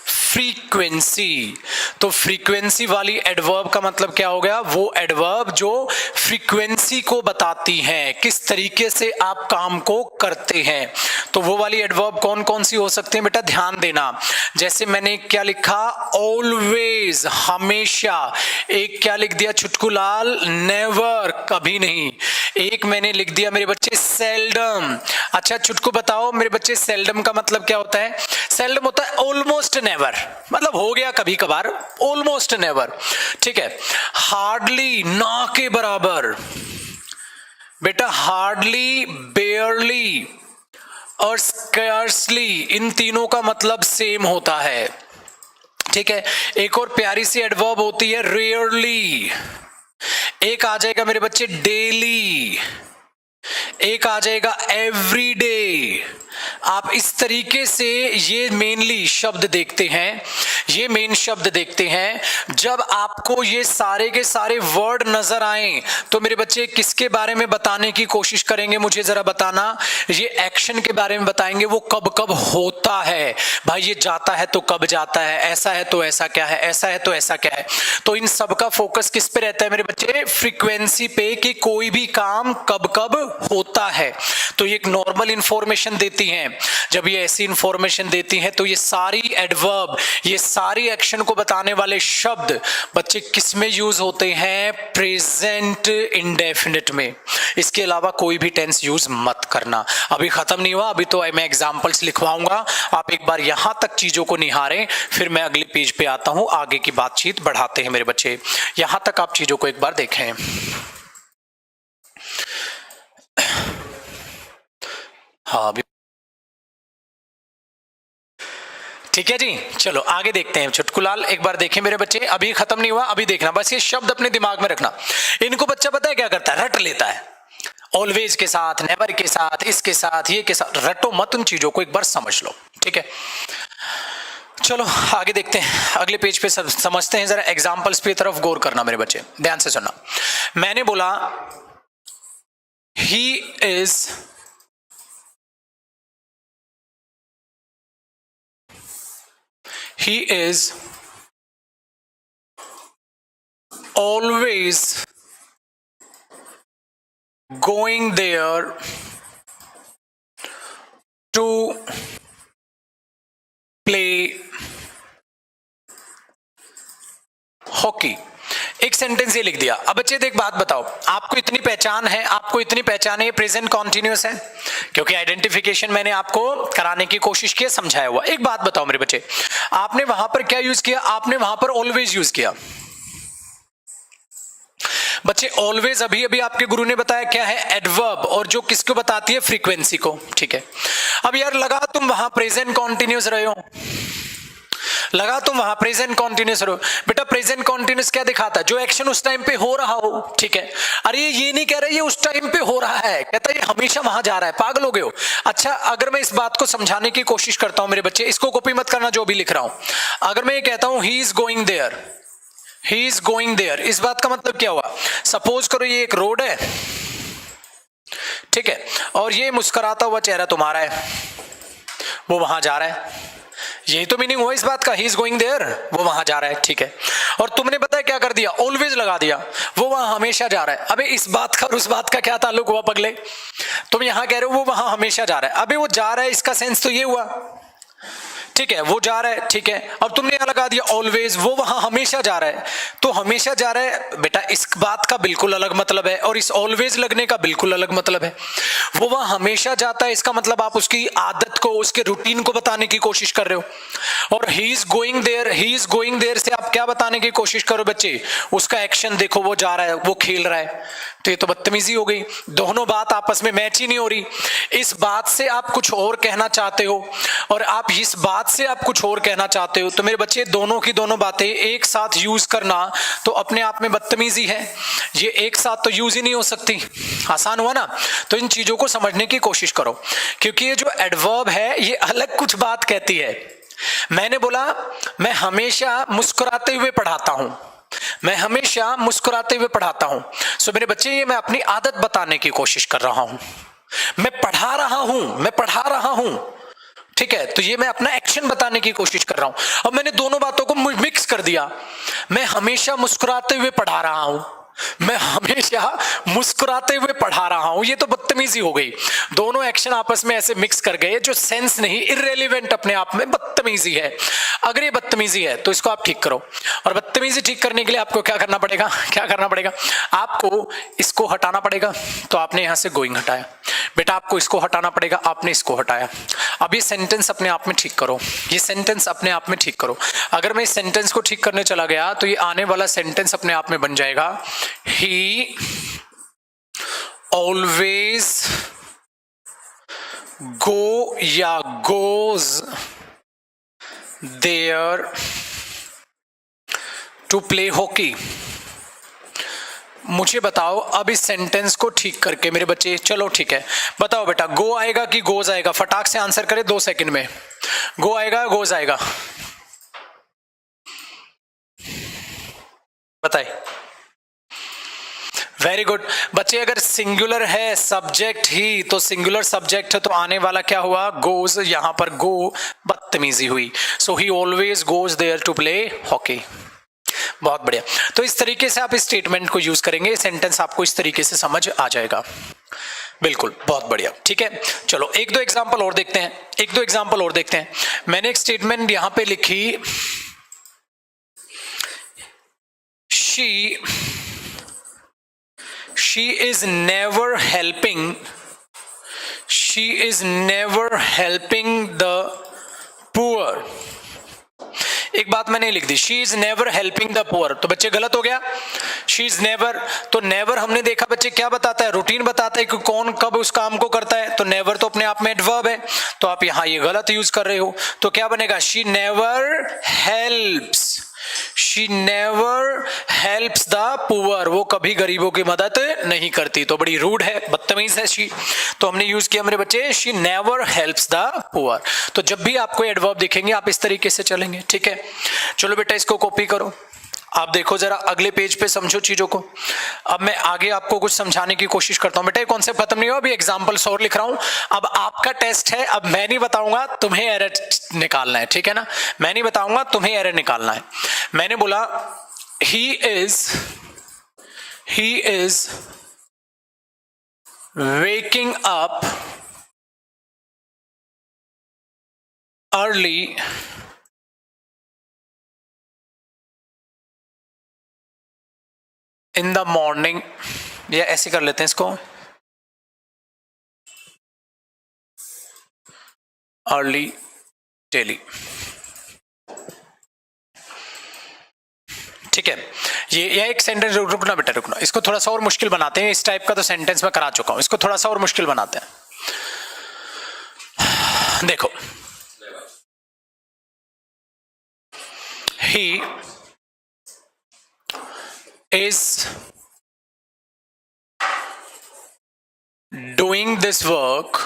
frequency. तो फ्रीक्वेंसी वाली एडवर्ब का मतलब क्या हो गया? वो एडवर्ब जो फ्रीक्वेंसी को बताती है, किस तरीके से आप काम को करते हैं। तो वो वाली एडवर्ब कौन कौन सी हो सकती है बेटा? ध्यान देना। जैसे मैंने क्या लिखा? ऑलवेज, हमेशा। एक क्या लिख दिया छुटकू लाल? नेवर, कभी नहीं। एक मैंने लिख दिया मेरे बच्चे सेल्डम। अच्छा छुटकू बताओ मेरे बच्चे, सेल्डम का मतलब क्या होता है? सेल्डम होता है ऑलमोस्ट नेवर, मतलब हो गया कभी कभार, ऑलमोस्ट नेवर। ठीक है। हार्डली, ना के बराबर बेटा, हार्डली, बेयरली और स्कैर्सली, इन तीनों का मतलब सेम होता है। ठीक है। एक और प्यारी सी एडवर्ब होती है रेयरली। एक आ जाएगा मेरे बच्चे डेली, एक आ जाएगा एवरीडे, आप इस तरीके से ये मेनली शब्द देखते हैं, ये मेन शब्द देखते हैं। जब आपको ये सारे के सारे वर्ड नजर आए तो मेरे बच्चे किसके बारे में बताने की कोशिश करेंगे, मुझे जरा बताना। ये एक्शन के बारे में बताएंगे, वो कब कब होता है। भाई ये जाता है तो कब जाता है, ऐसा है तो ऐसा क्या है, ऐसा है तो ऐसा क्या है। तो इन सब का फोकस किस पे रहता है मेरे बच्चे, फ्रीक्वेंसी पे, कि कोई भी काम कब कब होता है। तो ये एक नॉर्मल इंफॉर्मेशन देती हैं। जब ये ऐसी इंफॉर्मेशन देती हैं तो ये सारी एडवर्ब, ये सारी एक्शन को बताने वाले शब्द बच्चे किस में यूज होते हैं, प्रेजेंट इंडेफिनिट में। इसके अलावा कोई भी टेंस यूज मत करना। अभी खत्म नहीं हुआ, अभी तो मैं एग्जांपल्स लिखवाऊंगा। आप एक बार यहां तक चीजों को निहारें, फिर मैं अगले पेज पे आता हूं, आगे की बातचीत बढ़ाते हैं मेरे बच्चे। यहां तक आप चीजों को एक बार देखें। हाँ अभी ठीक है जी, चलो आगे देखते हैं। चुटकुलाल एक बार देखें मेरे बच्चे, अभी खत्म नहीं हुआ, अभी देखना। बस ये शब्द अपने दिमाग में रखना। इनको बच्चा पता है क्या करता है, रट लेता है। ऑलवेज के साथ, नेवर के साथ, इसके साथ, ये के साथ, रटो मत उन चीजों को, एक बार समझ लो, ठीक है। चलो आगे देखते हैं, अगले पेज पे समझते हैं। जरा एग्जाम्पल्स पे तरफ गौर करना मेरे बच्चे, ध्यान से सुनना। मैंने बोला he is He is always going there to play hockey. एक सेंटेंस ये लिख दिया। अब बच्चे देख बात बताओ, आपको इतनी पहचान है, आपको इतनी पहचान है, प्रेजेंट कॉन्टिन्यूअस है, क्योंकि आइडेंटिफिकेशन मैंने आपको कराने की कोशिश की, समझाया हुआ। एक बात बताओ मेरे बच्चे, आपने वहां पर क्या यूज किया, आपने वहां पर ऑलवेज यूज किया। बच्चे ऑलवेज अभी अभी आपके गुरु ने बताया क्या है, एडवर्ब, और जो किसको बताती है, फ्रीक्वेंसी को, ठीक है। अब यार लगा तुम वहां प्रेजेंट कॉन्टिन्यूअस रहे हो, लगा तुम वहां प्रेजेंट कॉन्टिन्यूअस रहो। बेटा प्रेजेंट कॉन्टिन्यूअस क्या दिखाता है, जो एक्शन उस टाइम पे हो रहा हो, ठीक है। अरे ये नहीं कह रहा ये उस टाइम पे हो रहा है, कहता है ये हमेशा वहां जा रहा है, पागल हो गए हो। अच्छा अगर मैं इस बात को समझाने की कोशिश करता हूं मेरे बच्चे, इसको कॉपी मत करना जो भी लिख रहा हूं। अगर मैं ये कहता हूं he is going there, he is going there, इस बात का मतलब क्या हुआ, सपोज करो ये एक रोड है, ठीक है, और ये मुस्कुराता हुआ चेहरा तुम्हारा है, वो वहां जा रहा है, यही तो मीनिंग हुआ इस बात का, ही इज गोइंग देयर, वो वहां जा रहा है, ठीक है। और तुमने पता है क्या कर दिया, ऑलवेज लगा दिया, वो वहां हमेशा जा रहा है। अबे इस बात का और उस बात का क्या ताल्लुक हुआ पगले, तुम यहां कह रहे हो वो वहां हमेशा जा रहा है, अबे वो जा रहा है इसका सेंस तो ये हुआ, ठीक है, वो जा रहा है, ठीक है। अब तुमने यहां लगा दिया ऑलवेज, वो वहां हमेशा जा रहा है, तो हमेशा जा रहा है बेटा, इस बात का बिल्कुल अलग मतलब है, और इस ऑलवेज लगने का बिल्कुल अलग मतलब है। वो वहां हमेशा जाता है, इसका मतलब आप उसकी आदत को, उसके रूटीन को बताने की कोशिश कर रहे हो। और he is going there, he is going there से आप क्या बताने की कोशिश करो बच्चे, उसका एक्शन देखो, वो जा रहा है, वो खेल रहा है, तो ये तो बदतमीजी हो गई, दोनों बात आपस में मैच ही नहीं हो रही। इस बात से आप कुछ और कहना चाहते हो और आप इस बात से आप कुछ और कहना चाहते हो, तो मेरे बच्चे दोनों की दोनों बातें एक साथ यूज करना तो अपने आप में बदतमीजी है, ये एक साथ तो यूज ही नहीं हो सकती। आसान हुआ ना, तो इन चीजों को समझने की कोशिश करो, क्योंकि ये जो एडवर्ब है ये अलग कुछ बात कहती है। मैंने बोला मैं हमेशा मुस्कुराते हुए पढ़ाता हूं, मैं हमेशा मुस्कुराते हुए पढ़ाता हूं। सो मेरे बच्चे ये मैं अपनी आदत बताने की कोशिश कर रहा हूं, मैं पढ़ा रहा हूं, मैं पढ़ा रहा हूं, ठीक है। तो ये मैं अपना एक्शन बताने की कोशिश कर रहा हूं। अब मैंने दोनों बातों को मिक्स कर दिया, मैं हमेशा मुस्कुराते हुए पढ़ा रहा हूं, मैं हमेशा मुस्कुराते हुए पढ़ा रहा हूं, ये तो बदतमीजी हो गई। दोनों एक्शन आपस में ऐसे मिक्स कर गए जो सेंस नहीं, इररेलेवेंट अपने आप में बदतमीजी है। अगर ये बदतमीजी है तो इसको आप ठीक करो, और बदतमीजी ठीक करने के लिए आपको क्या करना पड़ेगा, क्या करना पड़ेगा, आपको इसको हटाना पड़ेगा। तो आपने यहां से गोइंग हटाया, बेटा आपको इसको हटाना पड़ेगा, आपने इसको हटाया। अब ये सेंटेंस अपने आप में ठीक करो, ये सेंटेंस अपने आप में ठीक करो। अगर मैं इस सेंटेंस को ठीक करने चला गया तो ये आने वाला सेंटेंस अपने आप में बन जाएगा, ही ऑलवेज गो या goes there to play hockey. मुझे बताओ अब इस सेंटेंस को ठीक करके मेरे बच्चे, चलो ठीक है, बताओ बेटा, गो आएगा कि गोज आएगा? फटाक से आंसर करे 2 सेकंड में। गो आएगा गोज आएगा? बताइए। वेरी गुड बच्चे, अगर सिंगुलर है सब्जेक्ट ही तो सिंगुलर सब्जेक्ट है तो आने वाला क्या हुआ? गोज। यहां पर गो बदतमीजी हुई, so he always goes there to play hockey. बहुत बढ़िया। तो इस तरीके से आप इस स्टेटमेंट को यूज करेंगे, सेंटेंस आपको इस तरीके से समझ आ जाएगा। बिल्कुल, बहुत बढ़िया, ठीक है। चलो एक दो एग्जांपल और देखते हैं, मैंने एक स्टेटमेंट यहां पे लिखी, she is never helping the poor। एक बात मैंने लिख दी, she is never helping the poor, तो बच्चे गलत हो गया। शी इज नेवर, तो नेवर हमने देखा बच्चे क्या बताता है? रूटीन बताता है कि कौन कब उस काम को करता है, तो नेवर तो अपने आप में एडवर्ब है, तो आप यहां ये गलत यूज कर रहे हो, तो क्या बनेगा? She never helps the poor, वो कभी गरीबों की मदद नहीं करती, तो बड़ी रूड है, बदतमीज है शी, तो हमने यूज किया मेरे बच्चे she never helps the poor. तो जब भी आपको एडवर्ब दिखेंगे आप इस तरीके से चलेंगे, ठीक है। चलो बेटा इसको कॉपी करो, आप देखो जरा अगले पेज पे, समझो चीजों को। अब मैं आगे आपको कुछ समझाने की कोशिश करता हूं। बेटा ये कॉन्सेप्ट खत्म नहीं हुआ, अभी एग्जांपल्स और लिख रहा हूं। अब आपका टेस्ट है, अब मैं नहीं बताऊंगा, तुम्हें एरर निकालना है, ठीक है ना? मैं नहीं बताऊंगा, तुम्हें एरर निकालना है। मैंने बोला he is waking up early in the morning, या ऐसे कर लेते हैं इसको, अर्ली डेली, ठीक है। ये एक सेंटेंस, रुकना बेटा रुकना, इसको थोड़ा सा और मुश्किल बनाते हैं। इस टाइप का तो सेंटेंस मैं करा चुका हूं, इसको थोड़ा सा और मुश्किल बनाते हैं। देखो, he is doing this work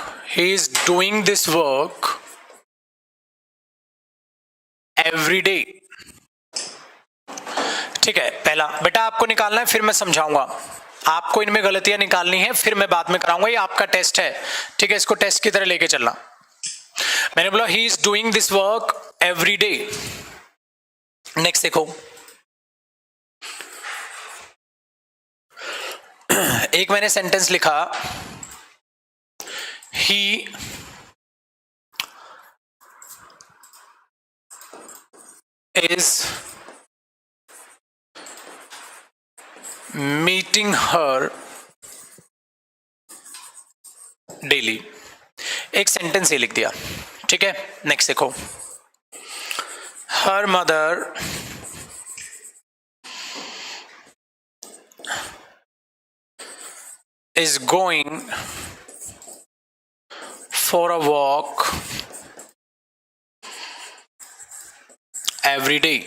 every day। ठीक है, पहला बेटा आपको निकालना है, फिर मैं समझाऊंगा। आपको इनमें गलतियां निकालनी है, फिर मैं बाद में कराऊंगा, ये आपका टेस्ट है, ठीक है। इसको टेस्ट की तरह लेके चलना। मैंने बोला he is doing this work every day. Next देखो, एक मैंने सेंटेंस लिखा, he is meeting her daily. एक सेंटेंस ये लिख दिया, ठीक है। नेक्स्ट देखो, her mother is going for a walk every day।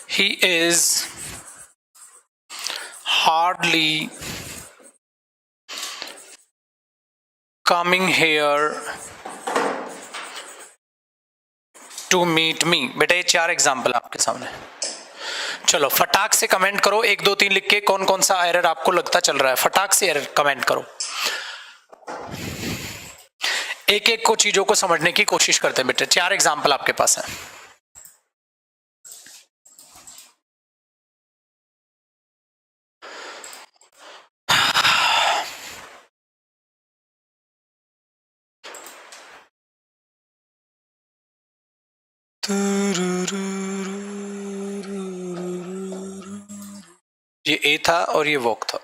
He is hardly coming here to meet me। बेटा ये 4 एग्जाम्पल आपके सामने। चलो फटाक से कमेंट करो, 1 2 3 लिख के, कौन कौन सा एरर आपको लगता चल रहा है, फटाक से एरर कमेंट करो। एक एक को चीजों को समझने की कोशिश करते हैं बेटे। 4 एग्जाम्पल आपके पास है। ये ए था और ये वॉक था।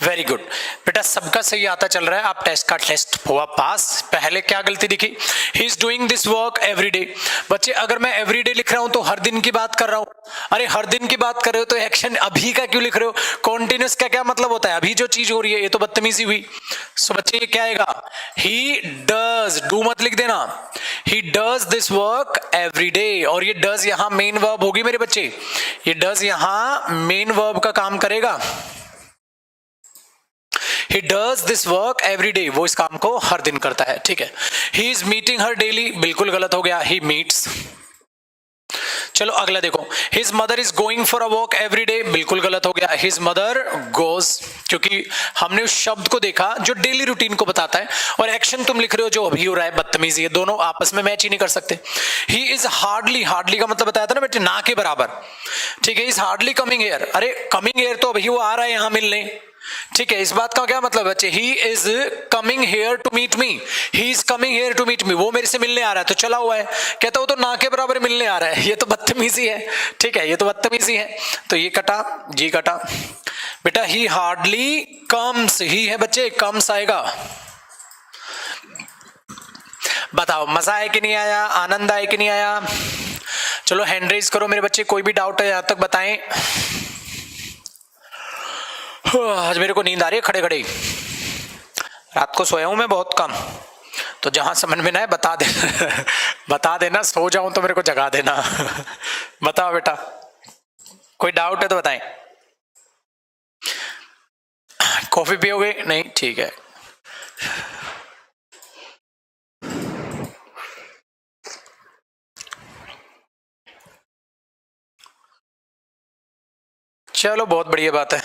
वेरी गुड बेटा, सबका सही आता चल रहा है। आप टेस्ट का टेस्ट हुआ पास। पहले क्या गलती दिखी, he is doing this work every day. बच्चे अगर मैं एवरी डे लिख रहा हूं तो हर दिन की बात कर रहा हूं, अरे हर दिन की बात कर रहे हो तो एक्शन अभी का क्यों लिख रहे हो? कॉन्टिन्यूस का क्या मतलब होता है? अभी जो चीज हो रही है, ये तो बदतमीजी हुई। सो बच्चे ये क्या आएगा? ही डज, डू मत लिख देना, he does this work every day. और ये डज यहां मेन वर्ब होगी मेरे बच्चे, ये डज यहां मेन वर्ब का काम करेगा। He does this work every day, वो इस काम को हर दिन करता है, ठीक है। He is meeting her daily, बिल्कुल गलत हो गया, he meets। चलो अगला देखो, His mother is going for a walk every day, बिल्कुल गलत हो गया, His mother goes, क्योंकि हमने उस शब्द को देखा जो डेली रूटीन को बताता है, और एक्शन तुम लिख रहे हो जो अभी हो रहा है, बदतमीजी है, दोनों आपस में मैच ही नहीं कर सकते। He is hardly, हार्डली का मतलब बताया था ना बेटे, ना के बराबर, ठीक है। He is hardly coming here, अरे कमिंग here तो अभी वो आ रहा है यहां मिलने, ठीक है। इस बात का क्या मतलब बच्चे? He is coming here to meet me, he is coming here to meet me, वो मेरे से मिलने आ रहा है, तो चला हुआ है, कहता वो तो ना के बराबर मिलने आ रहा है, ये तो बदतमीजी है, ठीक है, ये तो बदतमीजी है। तो ये कटा, ये कटा बेटा। ही हार्डली कम्स, ही है बच्चे, कम्स आएगा। बताओ मजा आया कि नहीं आया, आनंद आया कि नहीं आया? चलो हैंड रेज करो मेरे बच्चे, कोई भी डाउट है यहां तक बताएं। आज मेरे को नींद आ रही है खड़े खड़े, रात को सोया हूं मैं बहुत कम, तो जहां समझ में ना है बता दे बता देना, सो जाऊं तो मेरे को जगा देना बताओ बेटा, कोई डाउट है तो बताएं। कॉफी पियोगे? नहीं, ठीक है। चलो बहुत बढ़िया बात है।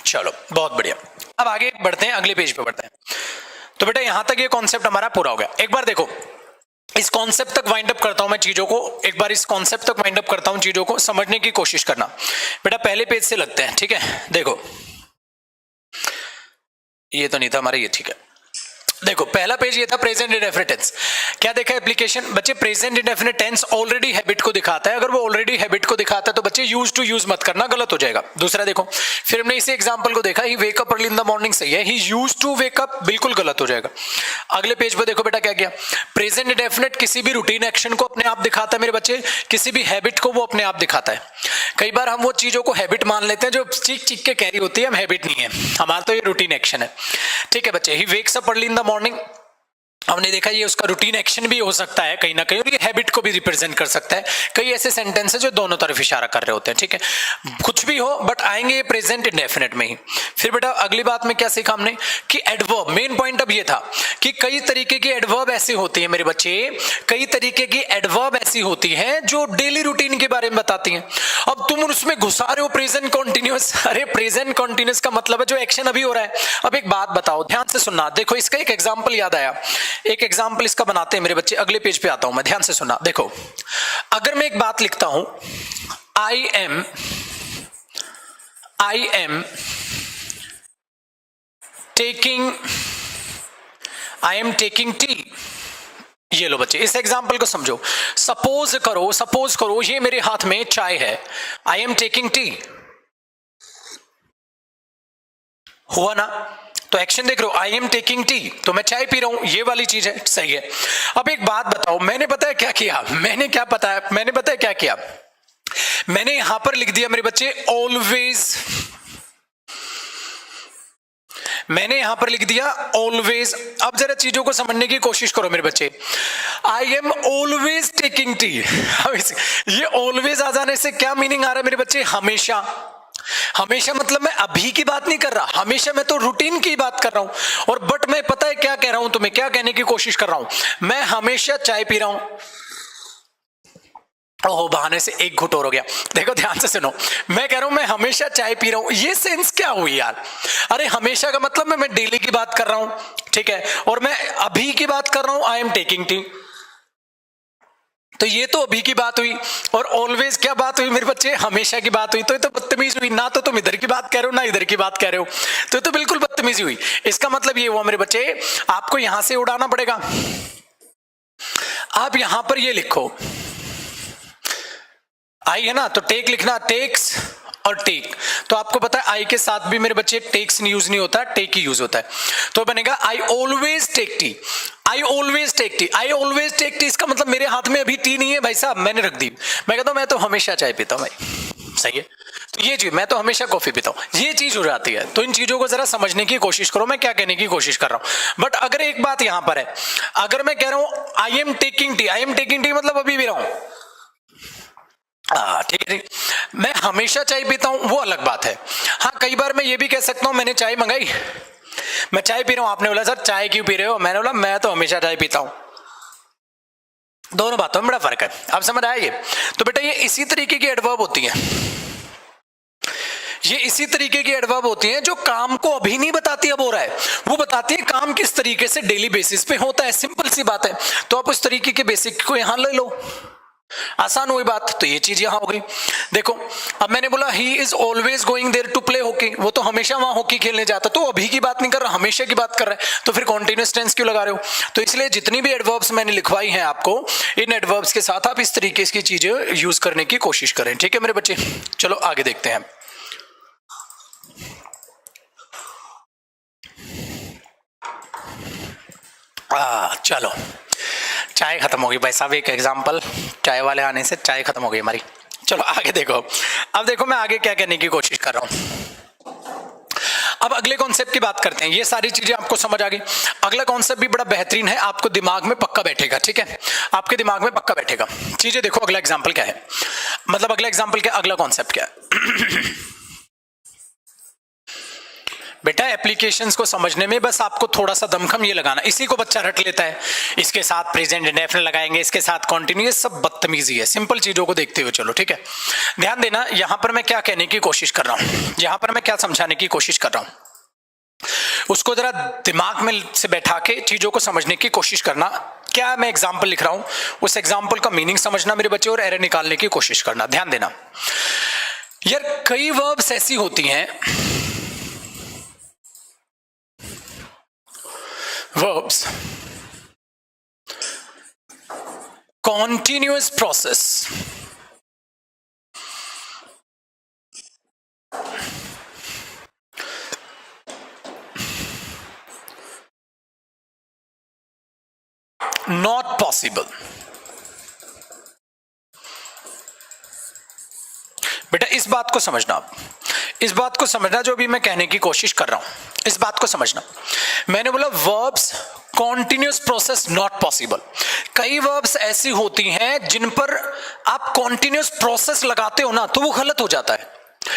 चलो बहुत बढ़िया, अब आगे बढ़ते हैं, अगले पेज पे बढ़ते हैं। तो बेटा यहां तक ये कॉन्सेप्ट हमारा पूरा हो गया। एक बार देखो इस कॉन्सेप्ट तक वाइंड अप करता हूं मैं चीजों को, एक बार इस कॉन्सेप्ट तक वाइंड अप करता हूं चीजों को, समझने की कोशिश करना। बेटा पहले पेज से लगते हैं, ठीक है। देखो ये तो नहीं था हमारा, ये ठीक है। देखो पहला पेज ये था प्रेजेंट इंडेफिनिट टेंस। क्या देखा एप्लीकेशन बच्चे? Present indefinite tense already habit को दिखाता है, अगर वो ऑलरेडी हैबिट को दिखाता है तो बच्चे यूज टू यूज मत करना, गलत हो जाएगा। दूसरा देखो, फिर हमने इसी एग्जांपल को देखा, he wake up early in the morning, सही है। He use to wake up, बिल्कुल गलत हो जाएगा। अगले पेज पे देखो बेटा क्या किया, प्रेजेंट इंडेफिनिट किसी भी रूटीन एक्शन को अपने आप दिखाता है मेरे बच्चे, किसी भी हैबिट को वो अपने आप दिखाता है। कई बार हम वो चीजों को हैबिट मान लेते हैं जो चीख चीख के कह रही होती है, हम हैबिट नहीं है हमारा, तो ये रूटीन एक्शन है, ठीक है बच्चे। He wakes up early in the morning, हमने देखा ये उसका रूटीन एक्शन भी हो सकता है कहीं ना कहीं, और ये हैबिट को भी रिप्रेजेंट कर सकता है। कई ऐसे सेंटेंस है जो दोनों तरफ इशारा कर रहे होते हैं, ठीक है। कुछ भी हो बट आएंगे ये प्रेजेंट इंडेफिनिट में ही। फिर बेटा अगली बात में क्या सीखा हमने कि एडवर्ब, मेन पॉइंट अब ये था कि कई तरीके की एडवर्ब ऐसी होती है मेरे बच्चे, कई तरीके की एडवर्ब ऐसी होती है जो डेली रूटीन के बारे में बताती हैं। अब तुम उसमें घुसा रहे हो प्रेजेंट कॉन्टिन्यूअस, अरे प्रेजेंट कॉन्टिन्यूअस का मतलब है जो एक्शन अभी हो रहा है। अब एक बात बताओ, ध्यान से सुनना, देखो इसका एक एग्जाम्पल याद आया, एक एग्जाम्पल इसका बनाते हैं मेरे बच्चे। अगले पेज पे आता हूं मैं, ध्यान से सुनना। देखो अगर मैं एक बात लिखता हूं, आई एम टेकिंग टी, ये लो बच्चे इस एग्जाम्पल को समझो। सपोज करो ये मेरे हाथ में चाय है, आई एम टेकिंग टी, हुआ ना? तो एक्शन देख रहे हो, आई एम टेकिंग टी, तो मैं चाय पी रहा हूं, ये वाली चीज है, सही है। अब एक बात बताओ, मैंने पता है क्या किया, मैंने पता है क्या किया, मैंने यहां पर लिख दिया मेरे बच्चे ऑलवेज, मैंने यहां पर लिख दिया ऑलवेज। अब जरा चीजों को समझने की कोशिश करो मेरे बच्चे, I am always taking tea, ये ऑलवेज आ जाने से क्या मीनिंग आ रहा है मेरे बच्चे? हमेशा। हमेशा मतलब मैं अभी की बात नहीं कर रहा, हमेशा मैं तो रूटीन की बात कर रहा हूं। और बट मैं पता है क्या कह रहा हूं तुम्हें, क्या कहने की कोशिश कर रहा हूं, मैं हमेशा चाय पी रहा हूं। ओह बहाने से एक घुट और हो गया। देखो ध्यान से सुनो, मैं कह रहा हूं मैं हमेशा चाय पी रहा हूं, ये सेंस क्या हुई यार? अरे हमेशा का मतलब मैं डेली की बात कर रहा हूं, ठीक है, और मैं अभी की बात कर रहा हूं, आई एम टेकिंग टी, तो ये तो अभी की बात हुई। और ऑलवेज क्या बात हुई मेरे बच्चे? हमेशा की बात हुई। तो ये तो बदतमीज हुई ना, तो तुम इधर की बात कह रहे हो ना इधर की बात कह रहे हो, तो ये तो बिल्कुल बदतमीजी हुई। इसका मतलब ये हुआ मेरे बच्चे, आपको यहां से उड़ाना पड़ेगा। आप यहां पर ये लिखो, आई है ना, तो टेक लिखना, टेक्स और टेक, तो आपको पता है आई के साथ भी मेरे बच्चे टेक्स यूज नहीं होता, टेक ही यूज होता है। तो बनेगा I always take tea, I always take tea, I always take tea इसका मतलब मेरे हाथ में अभी टी नहीं है भाई साहब, मैंने रख दी। मैं कहता हूं मैं तो हमेशा चाय पीता हूं भाई, सही है। तो ये चीज, मैं तो हमेशा कॉफी पीता हूं, ये चीज हो जाती है। तो इन चीजों को जरा समझने की कोशिश करो, मैं क्या कहने की कोशिश कर रहा हूं। बट अगर एक बात यहां पर है, अगर मैं कह रहा हूं I am taking tea, I am taking tea मतलब अभी भी रहा हूं, ठीक है, मैं हमेशा चाय पीता हूं वो अलग बात है। हाँ, कई बार मैं ये भी कह सकता हूं मैंने चाय मंगाई, मैं चाय पी रहा हूं, आपने बोला सर चाय क्यों पी रहे हो, मैंने बोला मैं तो हमेशा चाय पीता हूं। दोनों बातों में बड़ा फर्क है, आप समझ आएगी। तो बेटा ये इसी तरीके की एडवर्ब होती है, ये इसी तरीके की एडवर्ब होती हैं जो काम को अभी नहीं बताती अब हो रहा है, वो बताती है काम किस तरीके से डेली बेसिस पे होता है। सिंपल सी बात है। तो आप उस तरीके के बेसिक को यहां ले लो, आसान हुई बात। तो ये चीज यहां हो गई। देखो अब मैंने बोला he is always going there to play hockey, वो तो हमेशा वहां हॉकी खेलने जाता, तो अभी की बात नहीं कर रहा, हमेशा की बात कर रहा है, तो फिर कॉन्टिन्यूअस टेंस क्यों लगा रहे हो। तो इसलिए जितनी भी एडवर्ब्स मैंने लिखवाई हैं आपको, इन एडवर्ब्स के साथ आप इस तरीके की चीजें यूज करने की कोशिश करें। ठीक है मेरे बच्चे, चलो आगे देखते हैं। चलो चाय खत्म होगी भाई साहब, एक एग्जांपल चाय वाले आने से चाय खत्म हो गई हमारी। चलो आगे देखो, अब देखो मैं आगे क्या कहने की कोशिश कर रहा हूं। अब अगले कॉन्सेप्ट की बात करते हैं। ये सारी चीजें आपको समझ आ गई। अगला कॉन्सेप्ट भी बड़ा बेहतरीन है, आपको दिमाग में पक्का बैठेगा। ठीक है, आपके दिमाग में पक्का बैठेगा। चीजें देखो, अगला एग्जाम्पल क्या है, मतलब अगला एग्जाम्पल क्या, अगला कॉन्सेप्ट क्या है। बेटा एप्लीकेशंस को समझने में बस आपको थोड़ा सा दमखम ये लगाना, इसी को बच्चा रट लेता है, इसके साथ प्रेजेंट इंडेफिनिट लगाएंगे, इसके साथ कंटिन्यू, ये सब बदतमीजी है। सिंपल चीजों को देखते हुए चलो। ठीक है, ध्यान देना, यहां पर मैं क्या कहने की कोशिश कर रहा हूं, यहां पर मैं क्या समझाने की कोशिश कर रहा हूं, उसको जरा दिमाग में से बैठा के चीजों को समझने की कोशिश करना। क्या मैं एग्जाम्पल लिख रहा हूं, उस एग्जाम्पल का मीनिंग समझना मेरे बच्चे, और एरर निकालने की कोशिश करना। ध्यान देना यार, कई वर्ब्स ऐसी होती हैं, verbs continuous process, not possible। बेटा इस बात को समझना, आप इस बात को समझना जो भी मैं कहने की कोशिश कर रहा हूं, इस बात को समझना। मैंने बोला verbs continuous process not possible. कई वर्ब्स ऐसी होती हैं जिन पर आप कॉन्टिन्यूस प्रोसेस लगाते हो ना, तो वो गलत हो जाता है।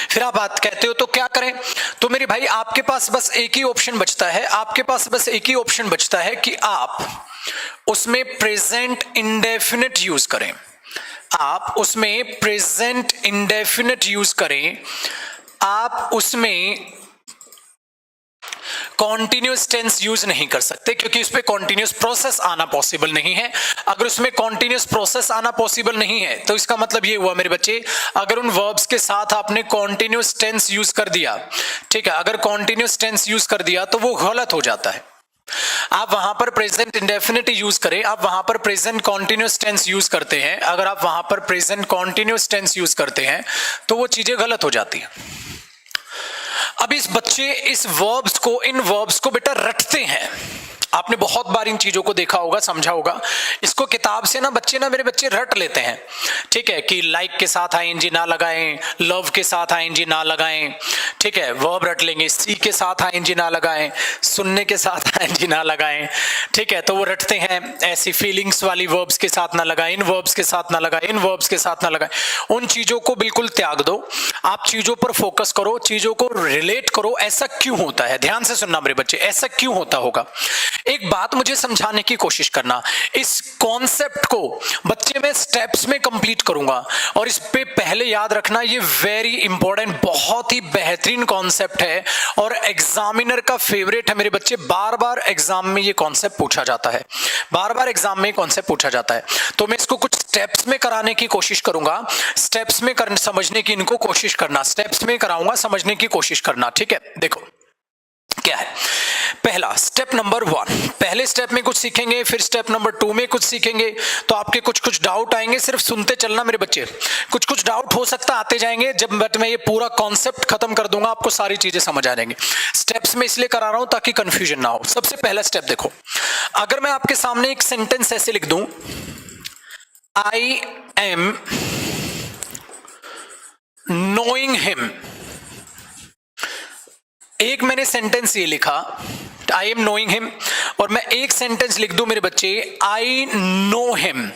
फिर आप बात कहते हो तो क्या करें, तो मेरे भाई आपके पास बस एक ही ऑप्शन बचता है, आपके पास बस एक ही ऑप्शन बचता है कि आप उसमें प्रेजेंट इंडेफिनिट यूज करें, आप उसमें प्रेजेंट इंडेफिनिट यूज करें, आप उसमें कॉन्टिन्यूस टेंस यूज नहीं कर सकते, क्योंकि उस पर कॉन्टिन्यूस प्रोसेस आना पॉसिबल नहीं है। अगर उसमें कॉन्टिन्यूस प्रोसेस आना पॉसिबल नहीं है तो इसका मतलब ये हुआ मेरे बच्चे, अगर उन वर्ब्स के साथ आपने कॉन्टिन्यूस टेंस यूज कर दिया, ठीक है, अगर कॉन्टिन्यूस टेंस यूज कर दिया तो वो गलत हो जाता है। आप वहां पर प्रेजेंट इंडेफिनिट यूज करें, आप वहां पर प्रेजेंट कॉन्टिन्यूस टेंस यूज करते हैं, अगर आप वहां पर प्रेजेंट कॉन्टिन्यूस टेंस यूज करते हैं तो वो चीजें गलत हो जाती हैं। अब इस बच्चे इस वर्ब्स को, इन वर्ब्स को बेटा रटते हैं। आपने बहुत बार इन चीजों को देखा होगा, समझा होगा। इसको किताब से ना बच्चे, ना मेरे बच्चे रट लेते हैं। ठीक है, कि लाइक के साथ आईएनजी ना लगाएं, लव के साथ आईएनजी ना लगाएं, ठीक है, वर्ब रट लेंगे, सी के साथ आईएनजी ना लगाएं, सुनने के साथ आईएनजी ना लगाएं, ठीक है, तो वो रटते हैं। ऐसी फीलिंग्स वाली वर्ब्स के साथ ना लगाएं, इन वर्ब्स के साथ ना लगाएं, इन वर्ब्स के साथ ना लगाएं। उन चीजों को बिल्कुल त्याग दो, आप चीजों पर फोकस करो, चीजों को रिलेट करो। ऐसा क्यों होता है, ध्यान से सुनना मेरे बच्चे, ऐसा क्यों होता होगा। एक बात मुझे समझाने की कोशिश करना, इस कॉन्सेप्ट को बच्चे मैं स्टेप्स में कंप्लीट करूंगा, और इस पे पहले याद रखना, ये वेरी इंपॉर्टेंट, बहुत ही बेहतरीन कॉन्सेप्ट है और एग्जामिनर का फेवरेट है मेरे बच्चे। बार बार एग्जाम में ये कॉन्सेप्ट पूछा जाता है, बार बार एग्जाम में कॉन्सेप्ट पूछा जाता है। तो मैं इसको कुछ स्टेप्स में कराने की कोशिश करूंगा, स्टेप्स में समझने की इनको कोशिश करना, स्टेप्स में कराऊंगा, समझने की कोशिश करना। ठीक है, देखो क्या है, पहला स्टेप नंबर 1, पहले स्टेप में कुछ सीखेंगे, फिर स्टेप नंबर 2 में कुछ सीखेंगे, तो आपके कुछ कुछ डाउट आएंगे, सिर्फ सुनते चलना मेरे बच्चे। कुछ कुछ डाउट हो सकता आते जाएंगे, जब मैं ये पूरा कॉन्सेप्ट खत्म कर दूंगा आपको सारी चीजें समझ आ जाएंगी। स्टेप्स में इसलिए करा रहा हूं ताकि कंफ्यूजन ना हो। सबसे पहला स्टेप देखो, अगर मैं आपके सामने एक सेंटेंस ऐसे लिख दूं, आई एम नोइंग हिम, एक मैंने सेंटेंस ये लिखा आई एम नोइंग हिम, और मैं एक सेंटेंस लिख दूं मेरे बच्चे आई नो हिम।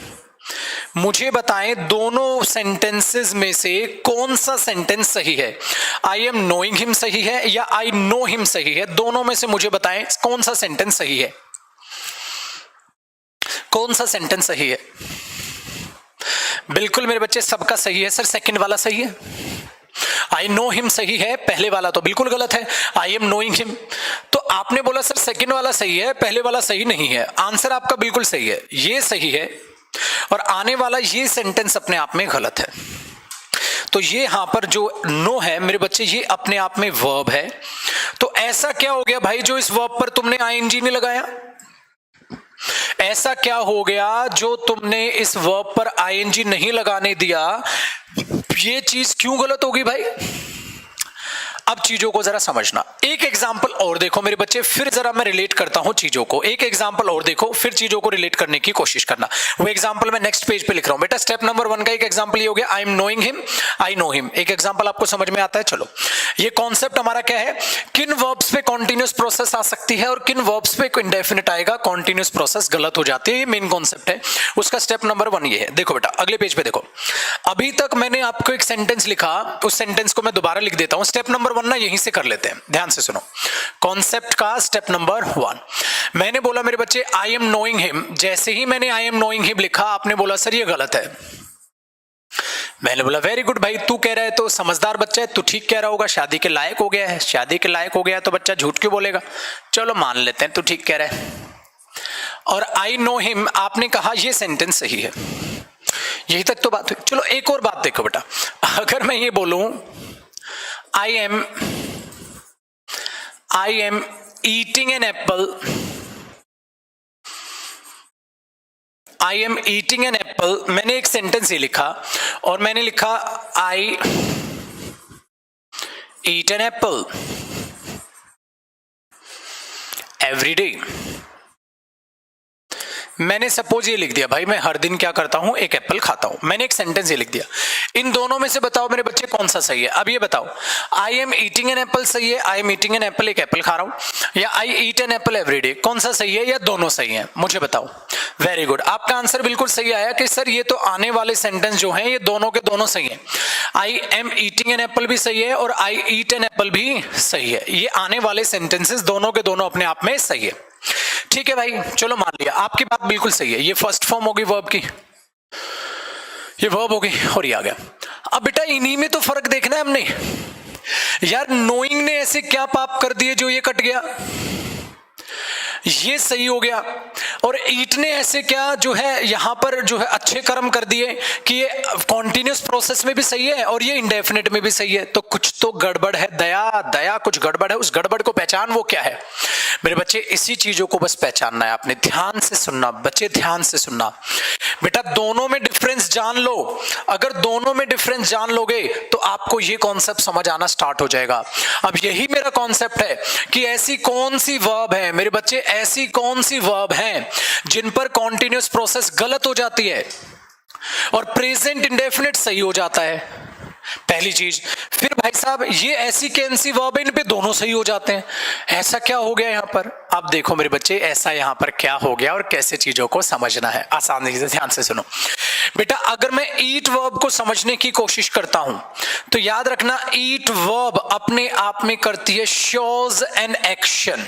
मुझे बताएं दोनों सेंटेंसेस में से कौन सा सेंटेंस सही है। आई एम नोइंग हिम सही है या आई नो हिम सही है? दोनों में से मुझे बताएं कौन सा सेंटेंस सही है, कौन सा सेंटेंस सही है? बिल्कुल मेरे बच्चे सबका सही है सर, सेकंड वाला सही है। आई नो हिम सही है, पहले वाला तो बिल्कुल गलत है, आई एम नोइंग हिम। तो आपने बोला सर सेकंड वाला सही है, पहले वाला सही नहीं है। आंसर आपका बिल्कुल सही है, ये सही है, और आने वाला ये सेंटेंस अपने आप में गलत है। तो ये यहां पर जो नो है मेरे बच्चे, ये अपने आप में वर्ब है। तो ऐसा क्या हो गया भाई जो इस वर्ब पर तुमने आईएनजी नहीं लगाया? ऐसा क्या हो गया जो तुमने इस वर्ब पर आईएनजी नहीं लगाने दिया? ये चीज क्यों गलत होगी भाई? अब चीजों को जरा समझना। एक एग्जांपल और देखो मेरे बच्चे, फिर जरा मैं रिलेट करता हूं चीजों को। एक एग्जांपल और देखो, फिर चीजों को रिलेट करने की कोशिश करना। वो एग्जांपल मैं नेक्स्ट पेज पे लिख रहा हूं बेटा। स्टेप नंबर 1 का एक एग्जांपल ये हो गया, आई am knowing him, I know him. एक एग्जांपल आपको समझ में आता है? चलो, ये कॉन्सेप्ट हमारा क्या है, किन वर्ब्स पे कॉन्टिन्यूस प्रोसेस आ सकती है और किन वर्ब्स पे इंडेफिनिट आएगा, कॉन्टिन्यूस प्रोसेस गलत हो जाती है। ये मेन कॉन्सेप्ट है, उसका स्टेप नंबर 1 ये है। देखो बेटा अगले पेज पे देखो, अभी तक मैंने आपको एक सेंटेंस लिखा, उस सेंटेंस को मैं दोबारा लिख देता हूं। स्टेप नंबर 1 ना यहीं से कर लेते हैं, ध्यान से सुनो। कॉन्सेप्ट का स्टेप नंबर 1, मैंने बोला मेरे बच्चे आई एम नोइंग हिम। जैसे ही मैंने आई एम नोइंग हिम लिखा, आपने बोला सर ये गलत है। मैंने बोला वेरी गुड भाई, तू कह रहा है तो समझदार बच्चा है, तू ठीक कह रहा होगा, शादी के लायक हो गया है। शादी के लायक हो गया तो बच्चा झूठ क्यों बोलेगा? चलो मान लेते हैं तू ठीक कह रहा है। और आई नो हिम आपने कहा, ये सेंटेंस सही है, यही तक तो बात हुई। चलो एक और बात देखो बेटा, अगर मैं ये बोलूं I am eating an apple. I am eating an apple. मैंने एक सेंटेंस ही लिखा और मैंने लिखा I eat an apple every day. मैंने सपोज ये लिख दिया भाई मैं हर दिन क्या करता हूं, एक एप्पल खाता हूं। मैंने एक सेंटेंस ये लिख दिया। इन दोनों में से बताओ मेरे बच्चे कौन सा सही है? अब ये बताओ, I am eating an Apple सही है, I am eating an Apple, एक एप्पल खा रहा हूं, या आई ईट एन एप्पल एवरीडे, कौन सा सही है या दोनों सही है? मुझे बताओ। वेरी गुड, आपका आंसर बिल्कुल सही आया कि सर ये तो आने वाले सेंटेंस जो हैं ये दोनों के दोनों सही है। I am eating an Apple भी सही है और आई ईट एन एप्पल भी सही है। ये आने वाले सेंटेंसेस दोनों के दोनों अपने आप में सही है। ठीक है भाई, चलो मान लिया, आपकी बात बिल्कुल सही है। ये फर्स्ट फॉर्म होगी वर्ब की, ये वर्ब होगी और ये आ गया। अब बेटा इन्हीं में तो फर्क देखना है हमने। यार नोइंग ने ऐसे क्या पाप कर दिए जो ये कट गया, ये सही हो गया, और ईट ने ऐसे क्या जो है यहां पर जो है अच्छे कर्म कर दिए कि ये कॉन्टिन्यूस प्रोसेस में भी सही है और ये इंडेफिनिट में भी सही है। तो कुछ तो गड़बड़ है, दया कुछ गड़बड़ है। उस गड़बड़ को पहचान, वो क्या है मेरे बच्चे? इसी चीजों को बस पहचानना है आपने। ध्यान से सुनना बच्चे, ध्यान से सुनना बेटा, दोनों में डिफरेंस जान लो। अगर दोनों में डिफरेंस जान लोगे तो आपको ये कॉन्सेप्ट समझ आना स्टार्ट हो जाएगा। अब यही मेरा कॉन्सेप्ट है कि ऐसी कौन सी वर्ब है मेरे बच्चे, ऐसी कौन सी वर्ब हैं जिन पर कॉन्टिन्यूस प्रोसेस गलत हो जाती है और प्रेजेंट इंडेफिनिट सही हो जाता है। पहली चीज। फिर भाई साहब ये ऐसी कौन सी वर्ब है इन पे दोनों सही हो जाते हैं? ऐसा क्या हो गया यहां पर? अब देखो मेरे बच्चे ऐसा यहां पर क्या हो गया और कैसे चीजों को समझना है, आसानी से ध्यान से सुनो बेटा। अगर मैं ईट वर्ब को समझने की कोशिश करता हूं तो याद रखना, ईट वर्ब अपने आप में करती है शोज एन एक्शन।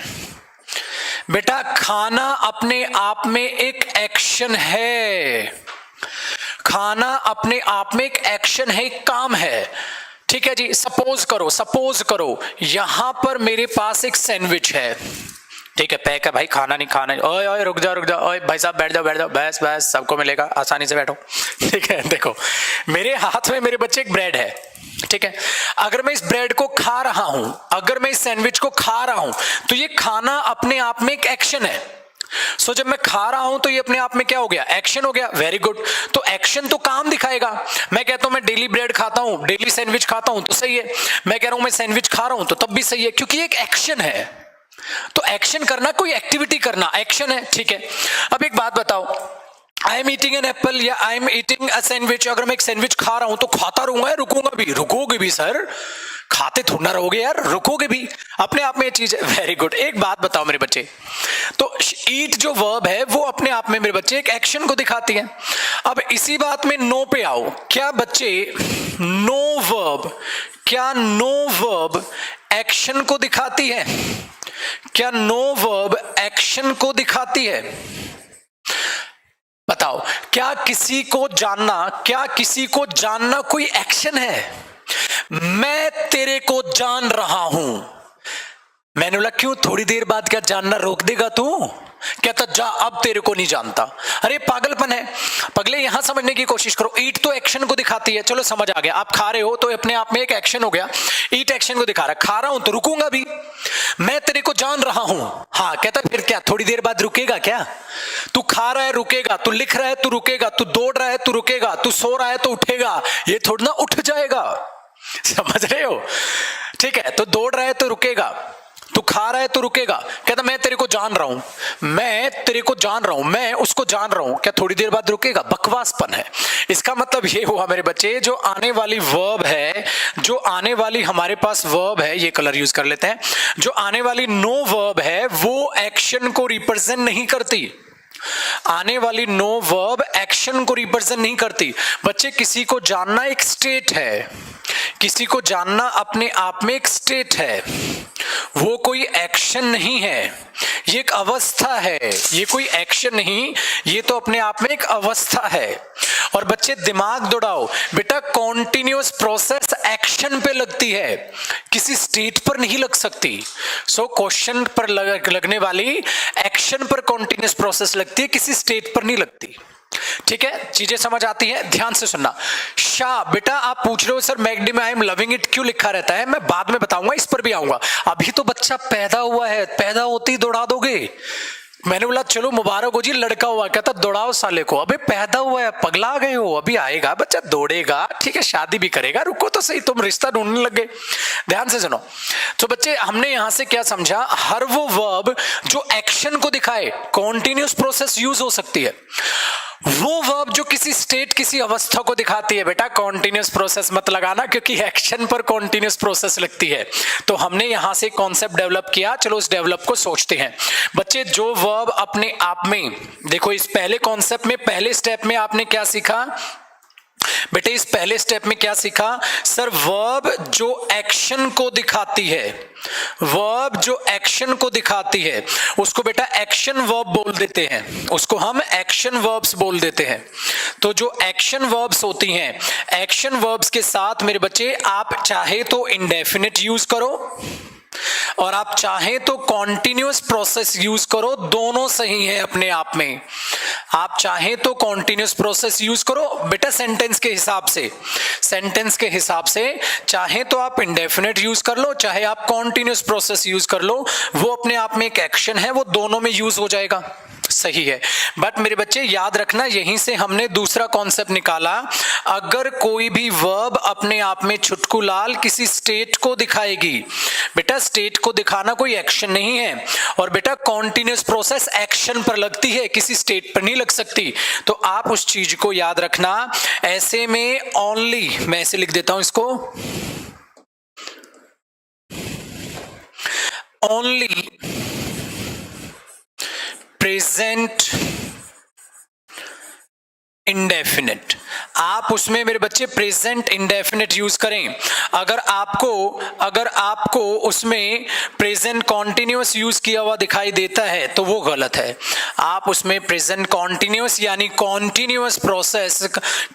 बेटा खाना अपने आप में एक एक्शन है, खाना अपने आप में एक एक्शन है, एक काम है। ठीक है जी, सपोज करो यहां पर मेरे पास एक सैंडविच है। ठीक है, पैक है भाई, खाना नहीं खाना। ओए ओए रुक जा, ओए भाई साहब बैठ जाओ, बस बस, सबको मिलेगा, आसानी से बैठो। ठीक है, देखो मेरे हाथ में मेरे बच्चे एक ब्रेड है, ठीक है। अगर मैं इस ब्रेड को खा रहा हूं, अगर मैं इस सैंडविच को खा रहा हूं, तो ये खाना अपने आप में एक एक्शन है। सो जब मैं खा रहा हूं तो ये अपने आप में क्या हो गया, एक्शन हो गया। Very good. तो एक्शन तो काम दिखाएगा। मैं कहता हूं मैं डेली ब्रेड खाता हूं, डेली सैंडविच खाता हूं, तो सही है। मैं कह रहा हूं मैं सैंडविच खा रहा हूं, तो तब भी सही है, क्योंकि एक एक्शन है। तो एक्शन करना, कोई एक्टिविटी करना एक्शन है, ठीक है। अब एक बात बताओ, I am eating an apple या I am eating a sandwich, अगर मैं एक सैंडविच खा रहा हूं तो खाता रहूंगा या रुकूंगा भी? रुकोगे भी सर, खाते थोड़ा ना रहोगे यार, रुकोगे भी, अपने आप में ये चीज है। Very good. एक बात बताओ मेरे बच्चे, तो ईट जो वर्ब है वो अपने आप में मेरे बच्चे एक एक्शन को दिखाती है। अब इसी बात में नो पे आओ। क्या बच्चे नो वर्ब, क्या नो वर्ब एक्शन को दिखाती है? क्या नो वर्ब एक्शन को दिखाती है? बताओ, क्या किसी को जानना, क्या किसी को जानना कोई एक्शन है? मैं तेरे को जान रहा हूं, मैंने बोला क्यों, थोड़ी देर बाद क्या जानना रोक देगा तू? कहता जा अब तेरे को नहीं जानता। अरे पागलपन है पगले, यहां समझने की कोशिश करो। ईट तो एक्शन को दिखाती है, चलो समझ आ गया। आप खा रहे हो तो अपने आप में एक एक्शन हो गया, ईट एक्शन को दिखा रहा है। खा रहा हूं तो रुकूंगा भी, मैं तेरे को जान रहा हूं। हाँ, कहता फिर क्या थोड़ी देर बाद रुकेगा क्या? तू खा रहा है रुकेगा, तू लिख रहा है तू रुकेगा, तू दौड़ रहा है तू रुकेगा, तू सो रहा है तो उठेगा, ये थोड़ा ना उठ जाएगा। समझ रहे हो? ठीक है, तो दौड़ रहा है तो रुकेगा, तू खा रहा है तो रुकेगा। कहता मैं तेरे को जान रहा हूं, मैं तेरे को जान रहा हूं, मैं उसको जान रहा हूं, क्या थोड़ी देर बाद रुकेगा? बकवासपन है। इसका मतलब ये हुआ मेरे बच्चे, जो आने वाली वर्ब है, जो आने वाली हमारे पास वर्ब है, ये कलर यूज कर लेते हैं, जो आने वाली नो वर्ब है वो एक्शन को रिप्रेजेंट नहीं करती। आने वाली नो वर्ब एक्शन को रिप्रेजेंट नहीं करती। बच्चे किसी को जानना एक स्टेट है, किसी को जानना अपने आप में एक स्टेट है, वो कोई एक्शन नहीं है, ये एक अवस्था है, ये कोई एक्शन नहीं, ये तो अपने आप में एक अवस्था है। और बच्चे दिमाग दौड़ाओ बेटा, कॉन्टिन्यूअस प्रोसेस एक्शन पे लगती है, किसी स्टेट पर नहीं लग सकती। सो क्वेश्चन पर लगने वाली एक्शन पर कॉन्टिन्यूअस प्रोसेस लगती है, किसी स्टेट पर नहीं लगती। ठीक है, चीजें समझ आती है? ध्यान से सुनना। शाह बेटा, आप पूछ रहे हो सर मैगडी में आई एम लविंग इट क्यों लिखा रहता है, मैं बाद में बताऊंगा, इस पर भी आऊंगा। अभी तो बच्चा पैदा हुआ है, पैदा होते ही दौड़ा दोगे? मैंने बोला चलो मुबारक हो जी, लड़का हुआ। कहता दौड़ाओ साले को। अबे पैदा हुआ है, पगला गए हो, अभी आएगा बच्चा, दौड़ेगा, ठीक है, शादी भी करेगा, रुको तो सही, तुम रिश्ता ढूंढने लग गए। ध्यान से सुनो। तो बच्चे हमने यहां से क्या समझा, हर वो वर्ब जो एक्शन को दिखाए, कॉन्टिन्यूअस प्रोसेस यूज हो सकती है। वो वर्ब जो किसी स्टेट, किसी अवस्था को दिखाती है, बेटा कॉन्टिन्यूअस प्रोसेस मत लगाना, क्योंकि एक्शन पर कॉन्टिन्यूअस प्रोसेस लगती है। तो हमने यहां से कॉन्सेप्ट डेवलप किया, चलो इस डेवलप को सोचते हैं। बच्चे जो वर्ब अपने आप में, देखो इस पहले कॉन्सेप्ट में, पहले स्टेप में आपने क्या सीखा बेटे, इस पहले स्टेप में क्या सीखा सर? वर्ब जो एक्शन को दिखाती है, वर्ब जो एक्शन को दिखाती है उसको बेटा एक्शन वर्ब बोल देते हैं, उसको हम एक्शन वर्ब्स बोल देते हैं। तो जो एक्शन वर्ब्स होती हैं, एक्शन वर्ब्स के साथ मेरे बच्चे आप चाहे तो इंडेफिनिट यूज करो और आप चाहें तो कॉन्टिन्यूअस प्रोसेस यूज करो, दोनों सही है अपने आप में। आप चाहें तो कॉन्टिन्यूअस प्रोसेस यूज करो बेटा सेंटेंस के हिसाब से, सेंटेंस के हिसाब से चाहे तो आप इंडेफिनिट यूज कर लो, चाहे आप कॉन्टिन्यूअस प्रोसेस यूज कर लो, वो अपने आप में एक एक्शन है, वो दोनों में यूज हो जाएगा, सही है। बट मेरे बच्चे याद रखना, यहीं से हमने दूसरा कॉन्सेप्ट निकाला, अगर कोई भी वर्ब अपने आप में छुटकू लाल किसी स्टेट को दिखाएगी, बेटा स्टेट को दिखाना कोई एक्शन नहीं है, और बेटा कॉन्टिन्यूअस प्रोसेस एक्शन पर लगती है, किसी स्टेट पर नहीं लग सकती। तो आप उस चीज को याद रखना। ऐसे में ओनली, मैं ऐसे लिख देता हूं इसको, ओनली प्रेजेंट इंडेफिनिट। आप उसमें मेरे बच्चे प्रेजेंट इंडेफिनिट यूज करें। अगर आपको उसमें प्रेजेंट कॉन्टिन्यूअस यूज किया हुआ दिखाई देता है तो वो गलत है। आप उसमें प्रेजेंट कॉन्टिन्यूअस यानी कॉन्टिन्यूअस प्रोसेस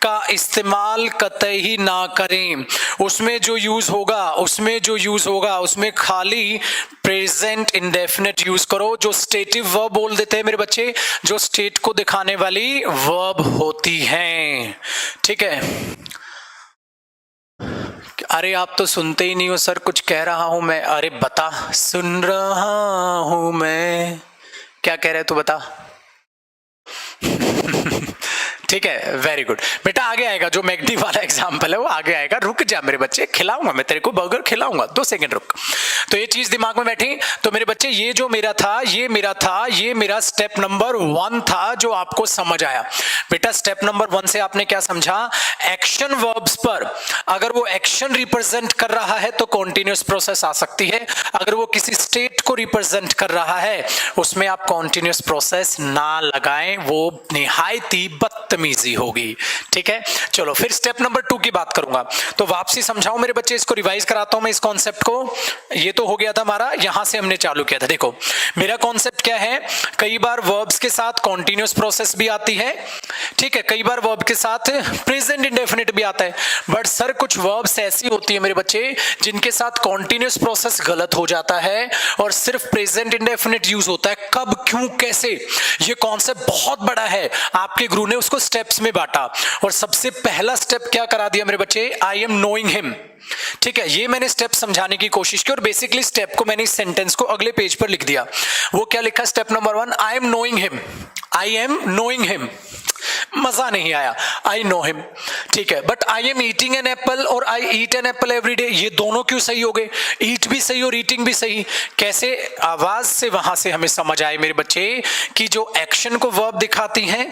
का इस्तेमाल कतई ना करें। उसमें जो यूज होगा उसमें खाली प्रेजेंट इंडेफिनिट यूज करो। जो स्टेटिव वर्ब बोल देते हैं मेरे बच्चे, जो स्टेट को दिखाने वाली वर्ब होती हैं, ठीक है। अरे आप तो सुनते ही नहीं हो सर, कुछ कह रहा हूं मैं। अरे बता, सुन रहा हूं मैं, क्या कह रहे तू बता। ठीक है, वेरी गुड बेटा। आगे आएगा जो मैकडी वाला एग्जाम्पल है वो आगे आएगा। रुक जा मेरे बच्चे, खिलाऊंगा मैं तेरे को बर्गर, खिलाऊंगा, 2 सेकंड रुक। तो ये चीज दिमाग में बैठी। तो मेरे बच्चे ये जो मेरा था ये मेरा स्टेप नंबर 1 था जो आपको समझ आया। बेटा स्टेप नंबर 1 से आपने क्या समझा? एक्शन वर्ब्स पर अगर वो एक्शन रिप्रेजेंट कर रहा है तो कॉन्टिन्यूअस प्रोसेस आ सकती है। अगर वो किसी स्टेट को रिप्रेजेंट कर रहा है उसमें आप कॉन्टिन्यूअस प्रोसेस ना लगाएं, वो निहायत ही बदतमीजी होगी। ठीक है, चलो फिर स्टेप नंबर 2 की बात करूंगा। तो वापसी समझाऊं मेरे बच्चे, इसको रिवाइज कराता हूं मैं इस कॉन्सेप्ट को। ये तो हो गया था हमारा, यहां से हमने चालू किया था। देखो मेरा कॉन्सेप्ट क्या है, कई बार वर्ब्स के साथ कॉन्टिन्यूअस प्रोसेस भी आती है, ठीक है, कई बार वर्ब के साथ प्रेजेंट इंडेफिनिट भी आता है। बट सर कुछ वर्ब्स ऐसी होती है मेरे बच्चे जिनके साथ कॉन्टिन्यूअस प्रोसेस गलत हो जाता है और सिर्फ प्रेजेंट इंडेफिनिट यूज होता है। कब, क्यों, कैसे, ये कॉन्सेप्ट बहुत बड़ा है। आपके गुरु ने उसको स्टेप्स में बांटा और सबसे पहला स्टेप क्या करा दिया मेरे बच्चे, आई एम नोइंग हिम। ठीक है, ये मैंने स्टेप समझाने की कोशिश की और बेसिकली स्टेप को मैंने इस सेंटेंस को अगले पेज पर लिख दिया। वो क्या लिखा, step number 1, I am knowing him, I am knowing him. मजा नहीं आया, आई नो हिम, ठीक है। But I am eating an apple और I eat an apple every day, ये दोनों क्यों सही हो गए? ईट भी सही और ईटिंग भी सही। कैसे? आवाज से वहां से हमें समझ आए मेरे बच्चे कि जो एक्शन को वर्ब दिखाती हैं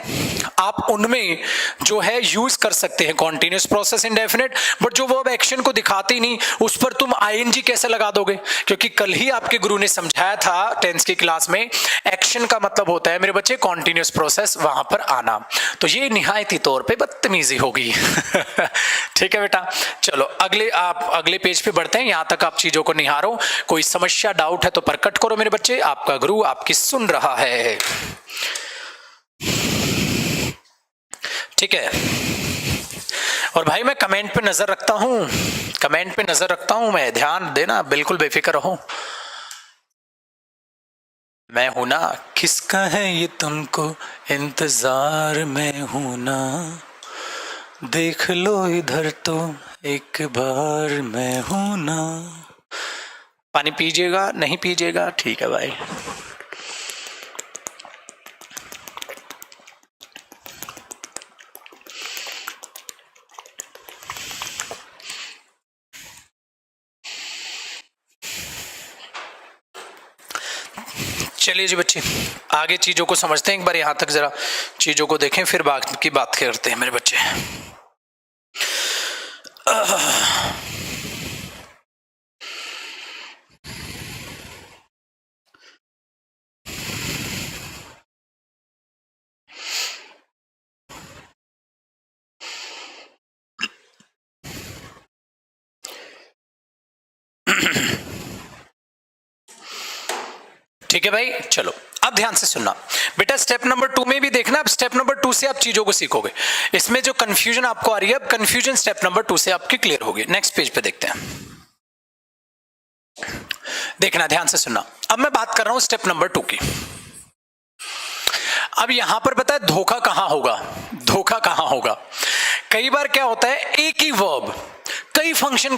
आप उनमें जो है यूज कर सकते हैं कॉन्टिन्यूअस प्रोसेस इंडेफिनिट, बट जो वर्ब एक्शन को दिखाती नहीं उस पर तुम आईएनजी कैसे लगा दोगे? क्योंकि कल ही आपके गुरु ने समझाया था टेंस की क्लास में, एक्शन का मतलब होता है मेरे बच्चे कॉन्टिन्यूअस प्रोसेस वहां पर आना। तो ये निहायती तौर पे बदतमीजी होगी। ठीक है बेटा, चलो अगले पेज पे बढ़ते हैं। यहां तक आप चीजों को निहारो, कोई समस्या डाउट है तो प्रकट करो मेरे बच्चे, आपका गुरु आपकी सुन रहा है। ठीक है, और भाई मैं कमेंट पे नजर रखता हूं, मैं, ध्यान देना, बिल्कुल बेफिक्र रहो। मैं हूं ना, किसका है ये तुमको इंतजार, मैं हूं ना, देख लो इधर तो एक बार, मैं हूं ना। पानी पीजिएगा, नहीं पीजिएगा, ठीक है भाई। चलिए जी बच्चे, आगे चीजों को समझते हैं। एक बार यहां तक जरा चीजों को देखें, फिर बाकी बात करते हैं मेरे बच्चे। ठीक है भाई, चलो अब ध्यान से सुनना बेटा। स्टेप नंबर 2 में भी देखना, अब स्टेप नंबर 2 से आप चीजों को सीखोगे। इसमें जो कंफ्यूजन आपको आ रही है, अब कंफ्यूजन स्टेप नंबर 2 से आपकी क्लियर होगी। नेक्स्ट पेज पे देखते हैं, देखना ध्यान से सुनना। अब मैं बात कर रहा हूं स्टेप नंबर 2 की। अब यहां पर पता है धोखा कहां होगा? कई बार क्या होता है, एक ही वर्ब कई फंक्शन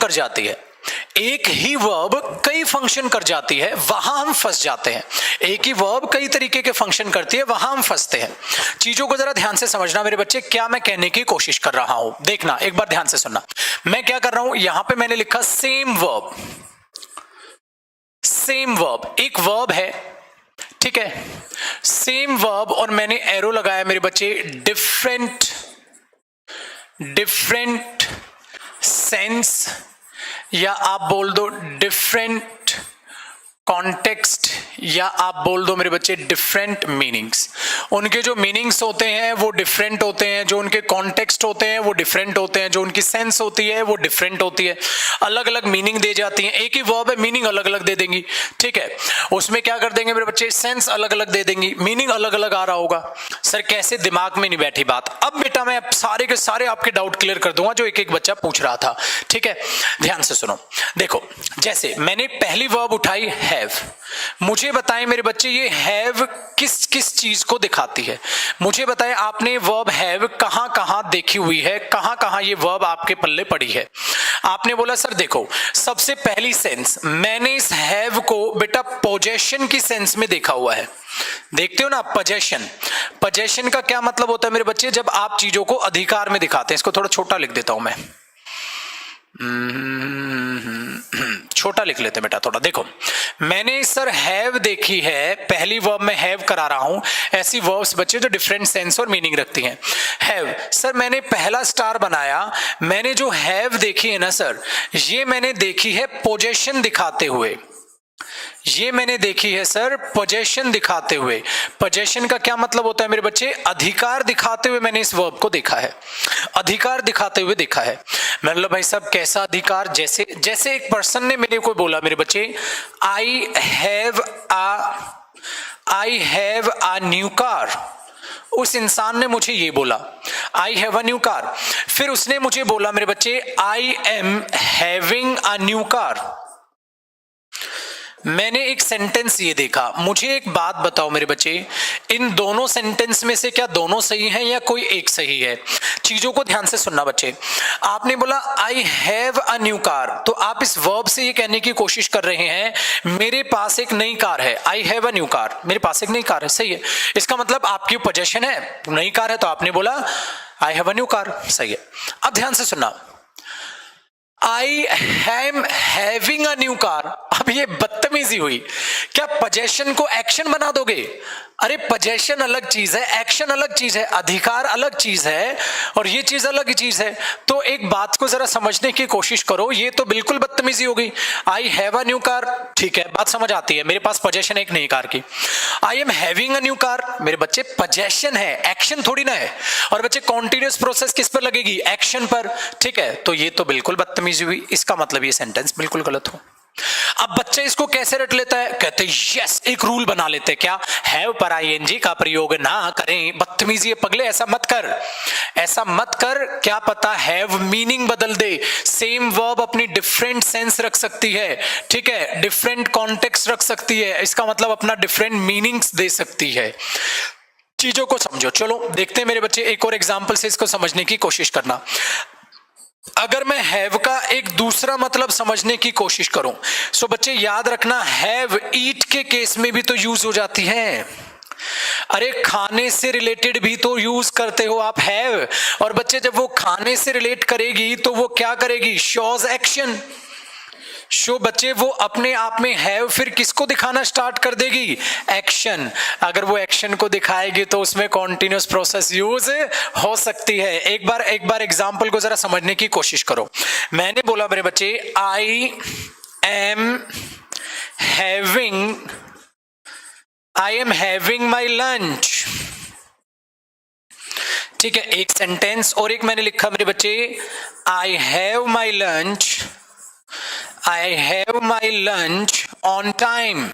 कर जाती है, वहां हम फंस जाते हैं। एक ही वर्ब कई तरीके के फंक्शन करती है, वहां हम फंसते हैं। चीजों को जरा ध्यान से समझना मेरे बच्चे, क्या मैं कहने की कोशिश कर रहा हूं। देखना एक बार ध्यान से सुनना, मैं क्या कर रहा हूं, यहां पे मैंने लिखा सेम वर्ब, एक वर्ब है, ठीक है, सेम वर्ब, और मैंने एरो लगाया मेरे बच्चे डिफरेंट सेंस, या आप बोल दो डिफरेंट कॉन्टेक्स्ट या आप बोल दो मेरे बच्चे डिफरेंट मीनिंग्स। उनके जो मीनिंग्स होते हैं वो डिफरेंट होते हैं, जो उनके कॉन्टेक्स्ट होते हैं वो डिफरेंट होते हैं, जो उनकी सेंस होती है वो डिफरेंट होती है, अलग अलग मीनिंग दे जाती हैं। एक ही वर्ब है, मीनिंग अलग अलग दे देंगी, ठीक है। उसमें क्या कर देंगे मेरे बच्चे, सेंस अलग अलग दे देंगी, मीनिंग अलग अलग आ रहा होगा। सर कैसे, दिमाग में नहीं बैठी बात। अब बेटा मैं सारे के सारे आपके डाउट क्लियर कर दूंगा जो एक एक बच्चा पूछ रहा था, ठीक है। ध्यान से सुनो, देखो जैसे मैंने पहली वर्ब उठाई हैव, मुझे बताएं मेरे बच्चे ये हैव किस किस चीज को दिखाती है। मुझे बताएं आपने वर्ब हैव कहां कहां देखी हुई है, कहां कहां ये वर्ब आपके पल्ले पड़ी है। आपने बोला सर देखो सबसे पहली सेंस मैंने इस हैव को बेटा पोजेशन की सेंस में देखा हुआ है। देखते हो ना पोजेशन, पोजेशन का क्या मतलब होता है मेरे बच्चे, जब आप चीजों को अधिकार में दिखाते हैं। इसको थोड़ा छोटा लिख देता हूं मैं, छोटा लिख लेते बेटा थोड़ा। देखो मैंने सर हैव देखी है, पहली वर्ब में हैव करा रहा हूं। ऐसी वर्ब्स बच्चे जो डिफरेंट सेंस और मीनिंग रखती हैं। हैव सर मैंने पहला स्टार बनाया, मैंने जो हैव देखी है ना सर, ये मैंने देखी है पोजेशन दिखाते हुए, ये मैंने देखी है सर पोजेशन दिखाते हुए। पोजेशन का क्या मतलब होता है मेरे बच्चे, अधिकार दिखाते हुए मैंने इस वर्ब को देखा है, अधिकार दिखाते हुए देखा है। मतलब भाई साहब कैसा अधिकार, जैसे जैसे एक पर्सन ने मेरे को बोला मेरे बच्चे I have a new car, उस इंसान ने मुझे ये बोला I have a new car. फिर उसने मुझे बोला मेरे बच्चे आई am having a new car. मैंने एक सेंटेंस ये देखा। मुझे एक बात बताओ मेरे बच्चे, इन दोनों सेंटेंस में से क्या दोनों सही हैं या कोई एक सही है? चीजों को ध्यान से सुनना बच्चे। आपने बोला I have a new car, तो आप इस वर्ब से ये कहने की कोशिश कर रहे हैं मेरे पास एक नई कार है। I have a new car, मेरे पास एक नई कार है, सही है। इसका मतलब आपकी पोजेशन है, नई कार है, तो आपने बोला I have a new car, सही है। अब ध्यान से सुनना, आई am having a new car. अब ये बदतमीजी हुई, क्या पोजेशन को एक्शन बना दोगे? अरे पोजेशन अलग चीज है, एक्शन अलग चीज है, अधिकार अलग चीज है और ये चीज अलग चीज है। तो एक बात को जरा समझने की कोशिश करो, ये तो बिल्कुल बदतमीजी हो गई। I have a new car, ठीक है, बात समझ आती है, मेरे पास पोजेशन है एक नई कार की। आई am having a new car, मेरे बच्चे पोजेशन है, एक्शन थोड़ी ना है। और बच्चे कॉन्टिन्यूअस प्रोसेस किस पर लगेगी? एक्शन पर, ठीक है। तो ये तो बिल्कुल बदतमीजी हुई, इसका मतलब ये सेंटेंस बिल्कुल गलत हो। अब बच्चे इसको कैसे रट लेता है? कहते यस, एक रूल बना लेते, क्या हैव पर आईएनजी का प्रयोग ना करें। बदतमीजी है पगले, ऐसा मत कर, ऐसा मत कर। क्या पता हैव मीनिंग बदल दे, सेम वर्ब अपनी डिफरेंट सेंस रख सकती है, ठीक है, डिफरेंट कॉन्टेक्स्ट रख सकती है, इसका मतलब अपना डिफरेंट मीनिंग्स दे सकती है। चीजों को समझो। चलो देखते हैं मेरे बच्चे, एक और एग्जाम्पल से इसको समझने की कोशिश करना। अगर मैं हैव का एक दूसरा मतलब समझने की कोशिश करूं, सो बच्चे याद रखना हैव ईट के केस में भी तो यूज हो जाती है। अरे खाने से रिलेटेड भी तो यूज करते हो आप हैव, और बच्चे जब वो खाने से रिलेट करेगी तो वो क्या करेगी? Shows action. शो बच्चे वो अपने आप में हैव फिर किसको दिखाना स्टार्ट कर देगी? एक्शन। अगर वो एक्शन को दिखाएगी तो उसमें कॉन्टिन्यूअस प्रोसेस यूज हो सकती है। एक बार एग्जांपल को जरा समझने की कोशिश करो। मैंने बोला मेरे बच्चे आई एम हैविंग माई लंच, ठीक है, एक सेंटेंस। और एक मैंने लिखा मेरे बच्चे I have my lunch on time.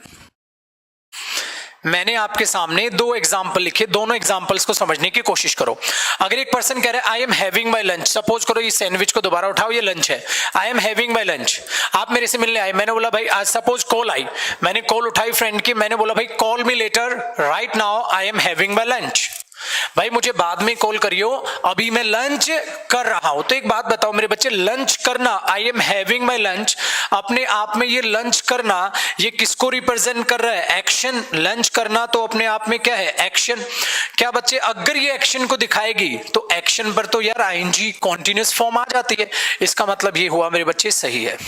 मैंने आपके सामने दो एग्जाम्पल लिखे, दोनों एग्जाम्पल्स को समझने की कोशिश करो। अगर एक पर्सन कह रहा है I am having my lunch, suppose करो ये सैंडविच को दोबारा उठाओ, ये लंच है, I am having my lunch. आप मेरे से मिलने आए, मैंने बोला भाई आज सपोज कॉल आई, मैंने कॉल उठाई फ्रेंड की, मैंने बोला भाई call me later, right now I am having my lunch. भाई मुझे बाद में कॉल करियो, अभी मैं लंच कर रहा हूं। तो एक बात बताओ मेरे बच्चे, लंच करना, आई एम हैविंग माई लंच, अपने आप में ये लंच करना, ये किसको रिप्रेजेंट कर रहा है? एक्शन। लंच करना तो अपने आप में क्या है? एक्शन। क्या बच्चे अगर ये एक्शन को दिखाएगी तो एक्शन पर तो यार आईएनजी कॉन्टिन्यूअस फॉर्म आ जाती है, इसका मतलब ये हुआ मेरे बच्चे सही है।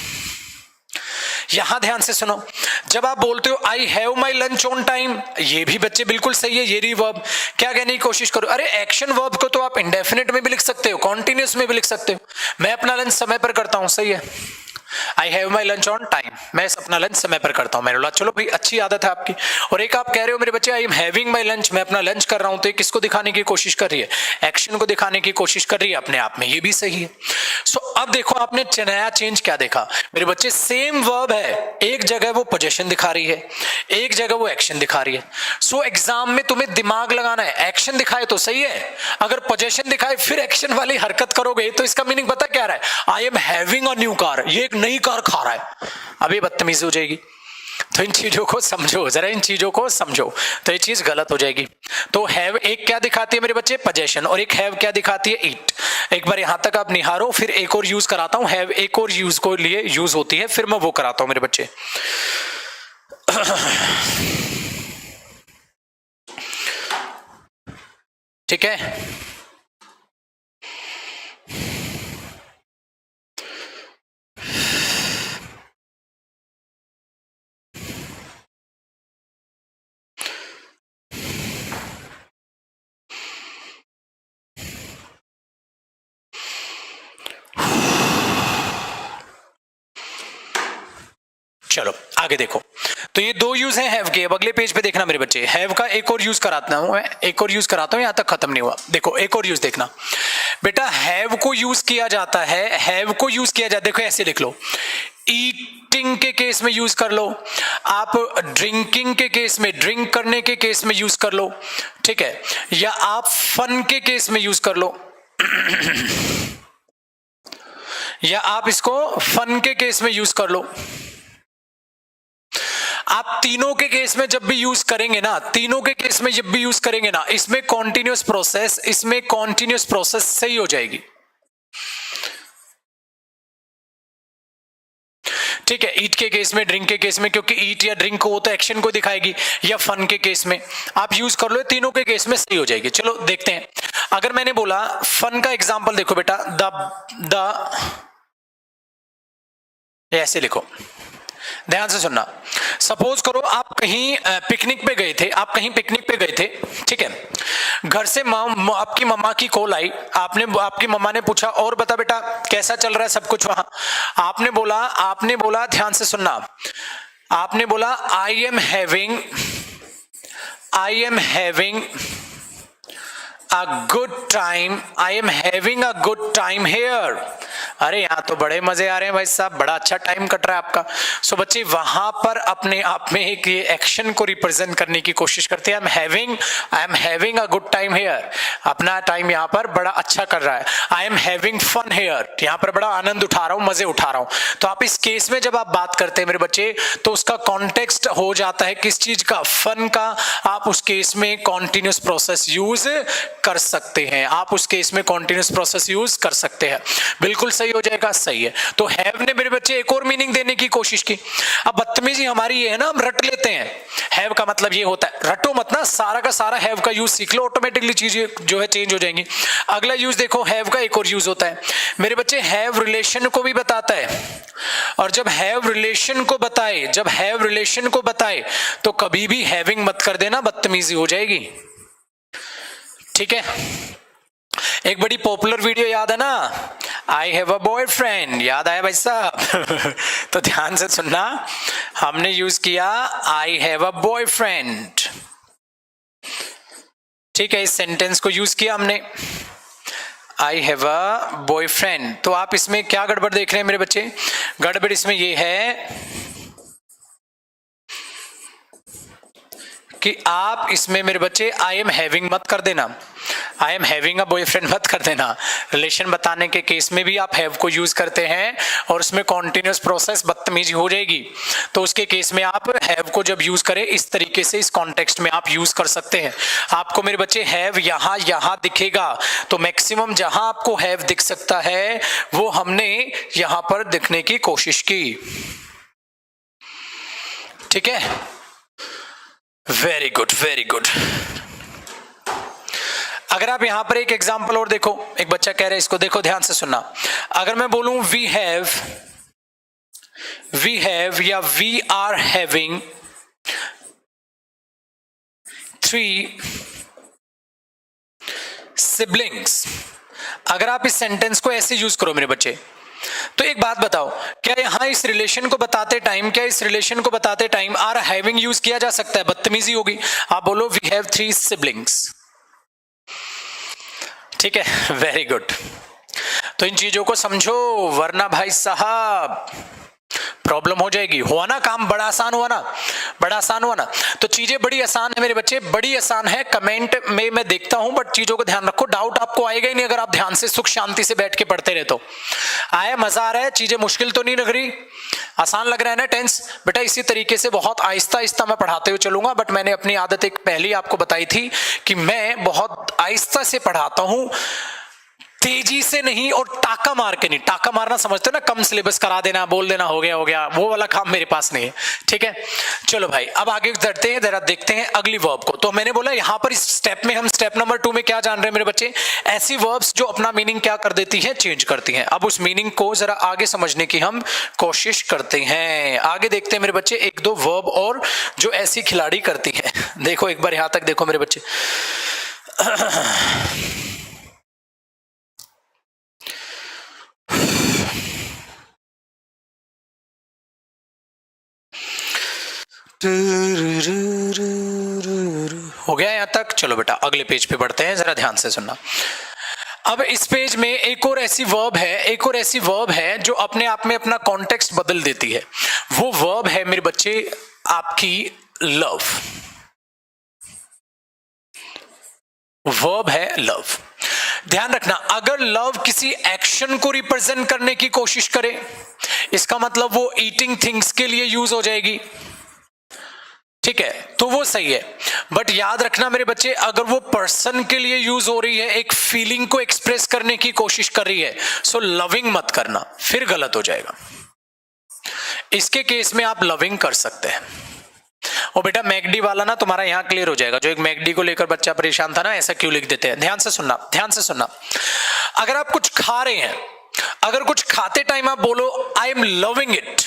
यहां ध्यान से सुनो, जब आप बोलते हो I have my lunch on time, ये भी बच्चे बिल्कुल सही है, ये री वर्ब। क्या कहने की कोशिश करो? अरे एक्शन वर्ब को तो आप इंडेफिनिट में भी लिख सकते हो, कॉन्टिन्यूअस में भी लिख सकते हो। मैं अपना लंच समय पर करता हूं, सही है। I have my lunch on time, मैं अपना लंच समय पर करता हूँ। मैंने बोला चलो भाई अच्छी आदत है आपकी। और एक आप कह रहे हो मेरे बच्चे आई एम हैविंग माई लंच, मैं अपना लंच कर रहा हूँ, तो ये किसको दिखाने की कोशिश कर रही है? एक्शन को दिखाने की कोशिश कर रही है अपने आप में, ये भी सही है। सो अब देखो आपने नया चेंज क्या देखा मेरे बच्चे, सेम वर्ब है, एक जगह वो पोजेशन दिखा रही है, एक जगह वो एक्शन दिखा रही है। सो एग्जाम में तुम्हें दिमाग लगाना है, एक्शन दिखाए तो सही है, अगर पोजेशन दिखाए फिर एक्शन वाली हरकत करोगे तो इसका मीनिंग पता क्या रहा है? I am having a new car, ये एक नई कार खा रहा है, अब ये बदतमीजी हो जाएगी। तो इन चीजों को समझो, जरा इन चीजों को समझो, तो ये चीज गलत हो जाएगी। तो हैव एक क्या दिखाती है मेरे बच्चे? पोजेशन, और एक हैव क्या दिखाती है? ईट। एक बार यहां तक आप निहारो, फिर एक और यूज कराता हूं, हैव एक और यूज को लिए यूज होती है, फिर मैं वो कराता हूं मेरे बच्चे। ठीक है, चलो आगे देखो। तो ये दो यूज हैं हैव के। अब अगले पेज पे देखना मेरे बच्चे, हैव का एक और यूज कराता हूं मैं, एक और यूज कराता हूं, यहां तक खत्म नहीं हुआ। देखो एक और यूज देखना बेटा, हैव को यूज किया जाता है, हैव को यूज किया जाता है, देखो ऐसे लिख लो, ईटिंग के केस में यूज कर लो, आप ड्रिंकिंग के केस में, ड्रिंक करने के केस में यूज कर लो, ठीक है, या आप फन के केस में यूज कर लो या आप इसको फन के केस में यूज कर लो। आप तीनों के केस में जब भी यूज करेंगे ना, तीनों के केस में जब भी यूज करेंगे ना, इसमें कॉन्टिन्यूअस प्रोसेस, इसमें कॉन्टिन्यूअस प्रोसेस सही हो जाएगी। ठीक है, ईट के केस में, ड्रिंक के केस में, क्योंकि ईट या ड्रिंक को वो तो एक्शन को दिखाएगी, या फन के केस में आप यूज कर लो, तीनों के केस में सही हो जाएगी। चलो देखते हैं, अगर मैंने बोला फन का एग्जांपल देखो बेटा, द ऐसे लिखो, ध्यान से सुनना। सपोज करो आप कहीं पिकनिक पे गए थे, आप कहीं पिकनिक पे गए थे, ठीक है, घर से आपकी मम्मा की कॉल आई, आपकी मम्मा ने पूछा और बता बेटा कैसा चल रहा है सब कुछ वहां। आपने बोला ध्यान से सुनना, आपने बोला I am having a good time, I am having a good time here। अरे यहाँ तो बड़े मजे आ रहे हैं भाई साहब, बड़ा अच्छा टाइम कट रहा है आपका। सो बच्चे वहां पर अपने आप में एक एक्शन को रिप्रेजेंट करने की कोशिश करते हैं, I am having a good time here, अपना टाइम यहाँ पर बड़ा अच्छा कर रहा है। I am having fun here, यहाँ पर बड़ा आनंद उठा रहा हूँ, मजे उठा रहा हूँ। तो आप इस केस में जब आप बात करते हैं मेरे बच्चे, तो उसका कॉन्टेक्स्ट हो जाता है किस चीज का? फन का। आप उस केस में कॉन्टिन्यूस प्रोसेस यूज कर सकते हैं, आप उस केस में कॉन्टिन्यूस प्रोसेस यूज कर सकते हैं, बिल्कुल सही हो जाएगा, सही है। तो हैव ने मेरे बच्चे एक और मीनिंग देने की कोशिश की। अब बदतमीजी हमारी ये है ना, हम रट लेते हैं, हैव का मतलब ये होता है, रटो मत ना, सारा का सारा हैव का यूज सीख लो, ऑटोमेटिकली चीजें जो है चेंज हो जाएंगी। अगला यूज देखो, हैव का एक और यूज होता है मेरे बच्चे, हैव रिलेशन को भी बताता है, और जब हैव रिलेशन को बताए तो कभी भी हैविंग मत कर देना, बदतमीजी हो जाएगी। ठीक है, एक बड़ी पॉपुलर वीडियो याद है ना, आई हैव अ बॉयफ्रेंड, याद आया भाई साहब? तो ध्यान से सुनना, हमने यूज किया आई हैव अ बॉयफ्रेंड, ठीक है, इस सेंटेंस को यूज किया हमने, आई हैव अ बॉयफ्रेंड। तो आप इसमें क्या गड़बड़ देख रहे हैं मेरे बच्चे? गड़बड़ इसमें ये है कि आप इसमें मेरे बच्चे आई एम हैविंग मत कर देना, आई एम हैविंग अ बॉयफ्रेंड मत कर देना। रिलेशन बताने के केस में भी आप हैव को यूज करते हैं और उसमें कॉन्टिन्यूअस प्रोसेस बदतमीजी हो जाएगी, तो उसके केस में आप हैव को जब यूज करें इस तरीके से, इस कॉन्टेक्स्ट में आप यूज कर सकते हैं। आपको मेरे बच्चे हैव यहां दिखेगा, तो मैक्सिमम जहां आपको हैव दिख सकता है वो हमने यहां पर दिखने की कोशिश की। ठीक है, वेरी गुड, वेरी गुड। अगर आप यहां पर एक एग्जांपल और देखो, एक बच्चा कह रहा है, इसको देखो ध्यान से सुनना। अगर मैं बोलूं वी हैव या वी आर हैविंग 3 सिबलिंग्स, अगर आप इस सेंटेंस को ऐसे यूज करो मेरे बच्चे, तो एक बात बताओ, क्या यहां इस रिलेशन को बताते टाइम आर हैविंग यूज किया जा सकता है? बदतमीजी होगी। आप बोलो वी हैव 3 सिबलिंग्स। ठीक है, वेरी गुड। तो इन चीजों को समझो, वरना भाई साहब प्रॉब्लम हो जाएगी। हुआ ना काम, बड़ा आसान हुआ ना। तो चीजें बड़ी आसान है मेरे बच्चे, बड़ी आसान है। कमेंट में मैं देखता हूं, बट चीजों को ध्यान रखो। डाउट आपको आएगा ही नहीं अगर आप ध्यान से सुख शांति से बैठ के पढ़ते रहे तो। आया, मजा आ रहा है? चीजें मुश्किल तो नहीं लग रही? आसान लग रहा है ना टेंस? बेटा इसी तरीके से बहुत आहिस्ता आहिस्ता मैं पढ़ाते हुए चलूंगा, बट मैंने अपनी आदत एक पहले आपको बताई थी कि मैं बहुत आहिस्ता से पढ़ाता हूं, तेजी से नहीं और टाका मार के नहीं। टाका मारना समझते हो ना, कम सिलेबस करा देना, बोल देना हो गया, वो वाला काम मेरे पास नहीं है। ठीक है, चलो भाई अब आगे बढ़ते हैं, जरा देखते हैं अगली वर्ब को। तो मैंने बोला यहां पर इस स्टेप में हम स्टेप नंबर 2 में क्या जान रहे हैं मेरे बच्चे? ऐसी वर्ब्स जो अपना मीनिंग क्या कर देती है, चेंज करती हैं। अब उस मीनिंग को जरा आगे समझने की हम कोशिश करते हैं। आगे देखते हैं मेरे बच्चे एक दो वर्ब और जो ऐसी खिलाड़ी करती है। देखो एक बार यहां तक देखो मेरे बच्चे। हो गया यहां तक? चलो बेटा अगले पेज पे बढ़ते हैं, जरा ध्यान से सुनना। अब इस पेज में एक और ऐसी वर्ब है जो अपने आप में अपना कॉन्टेक्स्ट बदल देती है। वो वर्ब है मेरे बच्चे आपकी लव। वर्ब है लव। ध्यान रखना, अगर लव किसी एक्शन को रिप्रेजेंट करने की कोशिश करे, इसका मतलब वो ईटिंग थिंग्स के लिए यूज हो जाएगी। ठीक है, तो वो सही है। बट याद रखना मेरे बच्चे, अगर वो पर्सन के लिए यूज हो रही है, एक फीलिंग को एक्सप्रेस करने की कोशिश कर रही है, सो लविंग मत करना, फिर गलत हो जाएगा। इसके केस में आप लविंग कर सकते हैं। और बेटा मैकडी वाला ना तुम्हारा यहां क्लियर हो जाएगा। जो एक मैकडी को लेकर बच्चा परेशान था ना, ऐसा क्यों लिख देते हैं। ध्यान से सुनना। अगर आप कुछ खा रहे हैं, अगर कुछ खाते टाइम आप बोलो आई एम लविंग इट।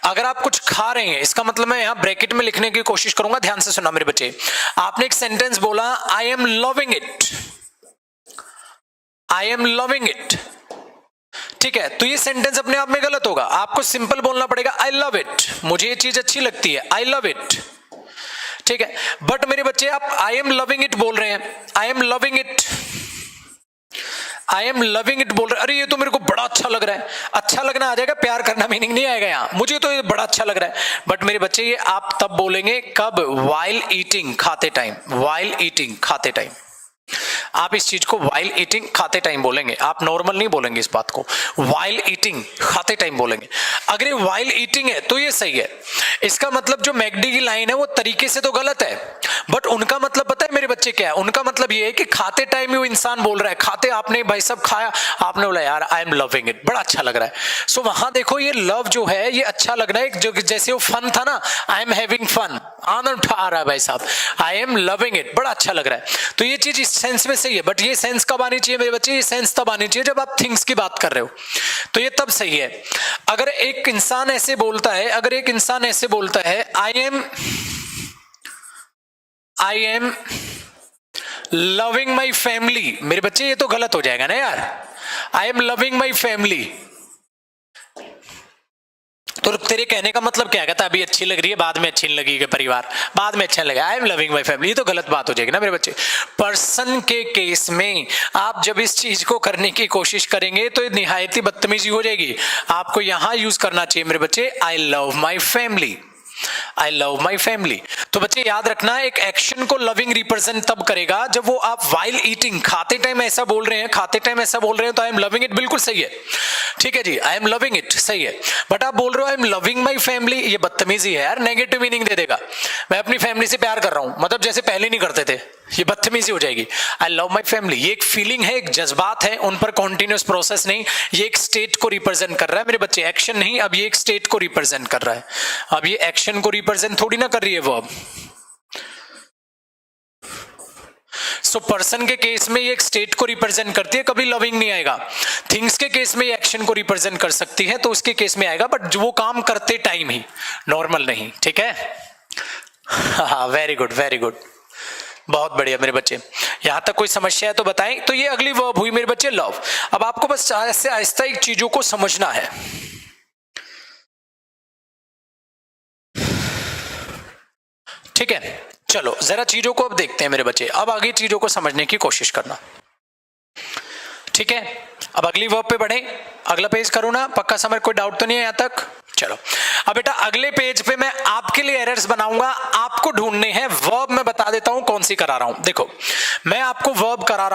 अगर आप कुछ खा रहे हैं, इसका मतलब मैं यहां ब्रैकेट में लिखने की कोशिश करूंगा। ध्यान से सुनना मेरे बच्चे, आपने एक सेंटेंस बोला I am loving it, I am loving it. ठीक है, तो ये सेंटेंस अपने आप में गलत होगा। आपको सिंपल बोलना पड़ेगा आई लव इट, मुझे ये चीज अच्छी लगती है, आई लव इट। ठीक है, बट मेरे बच्चे आप आई एम लविंग इट बोल रहे हैं, I am loving it, I am loving it बोल रहे हैं। अरे ये तो मेरे को बड़ा अच्छा लग रहा है। अच्छा लगना आ जाएगा, प्यार करना मीनिंग नहीं आएगा यहाँ। मुझे तो ये बड़ा अच्छा लग रहा है। बट मेरे बच्चे ये आप तब बोलेंगे कब? वाइल ईटिंग, खाते टाइम। वाइल ईटिंग, खाते टाइम। आप इस चीज को वाइल ईटिंग खाते टाइम बोलेंगे, आप नॉर्मल नहीं बोलेंगे इस बात को। वाइल ईटिंग खाते टाइम बोलेंगे। अगर ये वाइल ईटिंग है तो ये सही है। इसका मतलब जो मैकडी की लाइन है वो तरीके से तो गलत है, बट उनका मतलब पता है मेरे बच्चे क्या है? उनका मतलब ये है कि खाते टाइम ही वो इंसान बोल रहा है, खाते आपने भाई सब खाया, आपने बोला यार आई एम लविंग इट, बड़ा अच्छा लग रहा है। सो वहां देखो ये लव जो है ये अच्छा लग रहा है, जो जैसे वो फन था ना, आई एम हैविंग फन, आनंद आ रहा है भाई साहब, आई एम लविंग इट, बड़ा अच्छा लग रहा है। तो ये चीज इस सेंस में सही है। बट ये सेंस कब आनी चाहिए मेरे बच्चे? ये सेंस तब आनी चाहिए जब आप थिंग्स की बात कर रहे हो, तो ये तब सही है। अगर एक इंसान ऐसे बोलता है, अगर एक इंसान ऐसे बोलता है I am loving my family, मेरे बच्चे ये तो गलत हो जाएगा ना यार। I am loving my family, तो तेरे कहने का मतलब क्या कहता है? अभी अच्छी लग रही है, बाद में अच्छी नहीं लगेगी, परिवार बाद में अच्छा लगे। I am loving my family, ये तो गलत बात हो जाएगी ना मेरे बच्चे। पर्सन के केस में आप जब इस चीज को करने की कोशिश करेंगे तो निहायती बदतमीजी हो जाएगी। आपको यहां यूज करना चाहिए मेरे बच्चे I love my family, I love my family. तो बच्चे याद रखना, एक एक्शन को लविंग रिप्रेजेंट तब करेगा जब वो आप वाइल ईटिंग, खाते टाइम ऐसा बोल रहे हैं, खाते टाइम ऐसा बोल रहे हैं, तो आई एम लविंग इट बिल्कुल सही है। ठीक है जी, आई एम लविंग इट सही है। बट आप बोल रहे हो I am loving my family, ये बदतमीजी है यार, नेगेटिव मीनिंग दे देगा। मैं अपनी फैमिली से प्यार कर रहा हूं, मतलब जैसे पहले नहीं करते थे, ये बदतमीजी हो जाएगी। आई लव माई फैमिली, ये एक फीलिंग है, एक जज्बात है, उन पर कॉन्टिन्यूस प्रोसेस नहीं, ये एक स्टेट को रिप्रेजेंट कर रहा है मेरे बच्चे, एक्शन नहीं। अब ये एक स्टेट को रिप्रेजेंट कर रहा है, अब ये एक्शन को रिप्रेजेंट थोड़ी ना कर रही है वर्ब। सो पर्सन के केस में ये एक स्टेट को रिप्रेजेंट करती है, कभी लविंग नहीं आएगा। थिंग्स के केस में ये एक्शन को रिप्रेजेंट कर सकती है, तो उसके केस में आएगा, बट वो काम करते टाइम ही, नॉर्मल नहीं। ठीक है, हाँ वेरी गुड वेरी गुड। बहुत बढ़िया मेरे बच्चे, यहां तक कोई समस्या है तो बताएं। तो ये अगली वर्ब हुई मेरे बच्चे लव। अब आपको बस ऐसे आहिस्ता एक चीजों को समझना है। ठीक है, चलो जरा चीजों को अब देखते हैं मेरे बच्चे। अब आगे चीजों को समझने की कोशिश करना। ठीक है, अब अगली वर्ब पे बढ़े। अगला पेज करूं ना, पक्का समझ, कोई डाउट तो नहीं है यहां तक? चलो अब बेटा अगले पेज पे मैं आपके लिए एरर्स बनाऊंगा, आपको ढूंढने हैं। वर्ब मैं बता देता हूं कौन सी करा रहा हूं। देखो मैं आपको वर्ब करा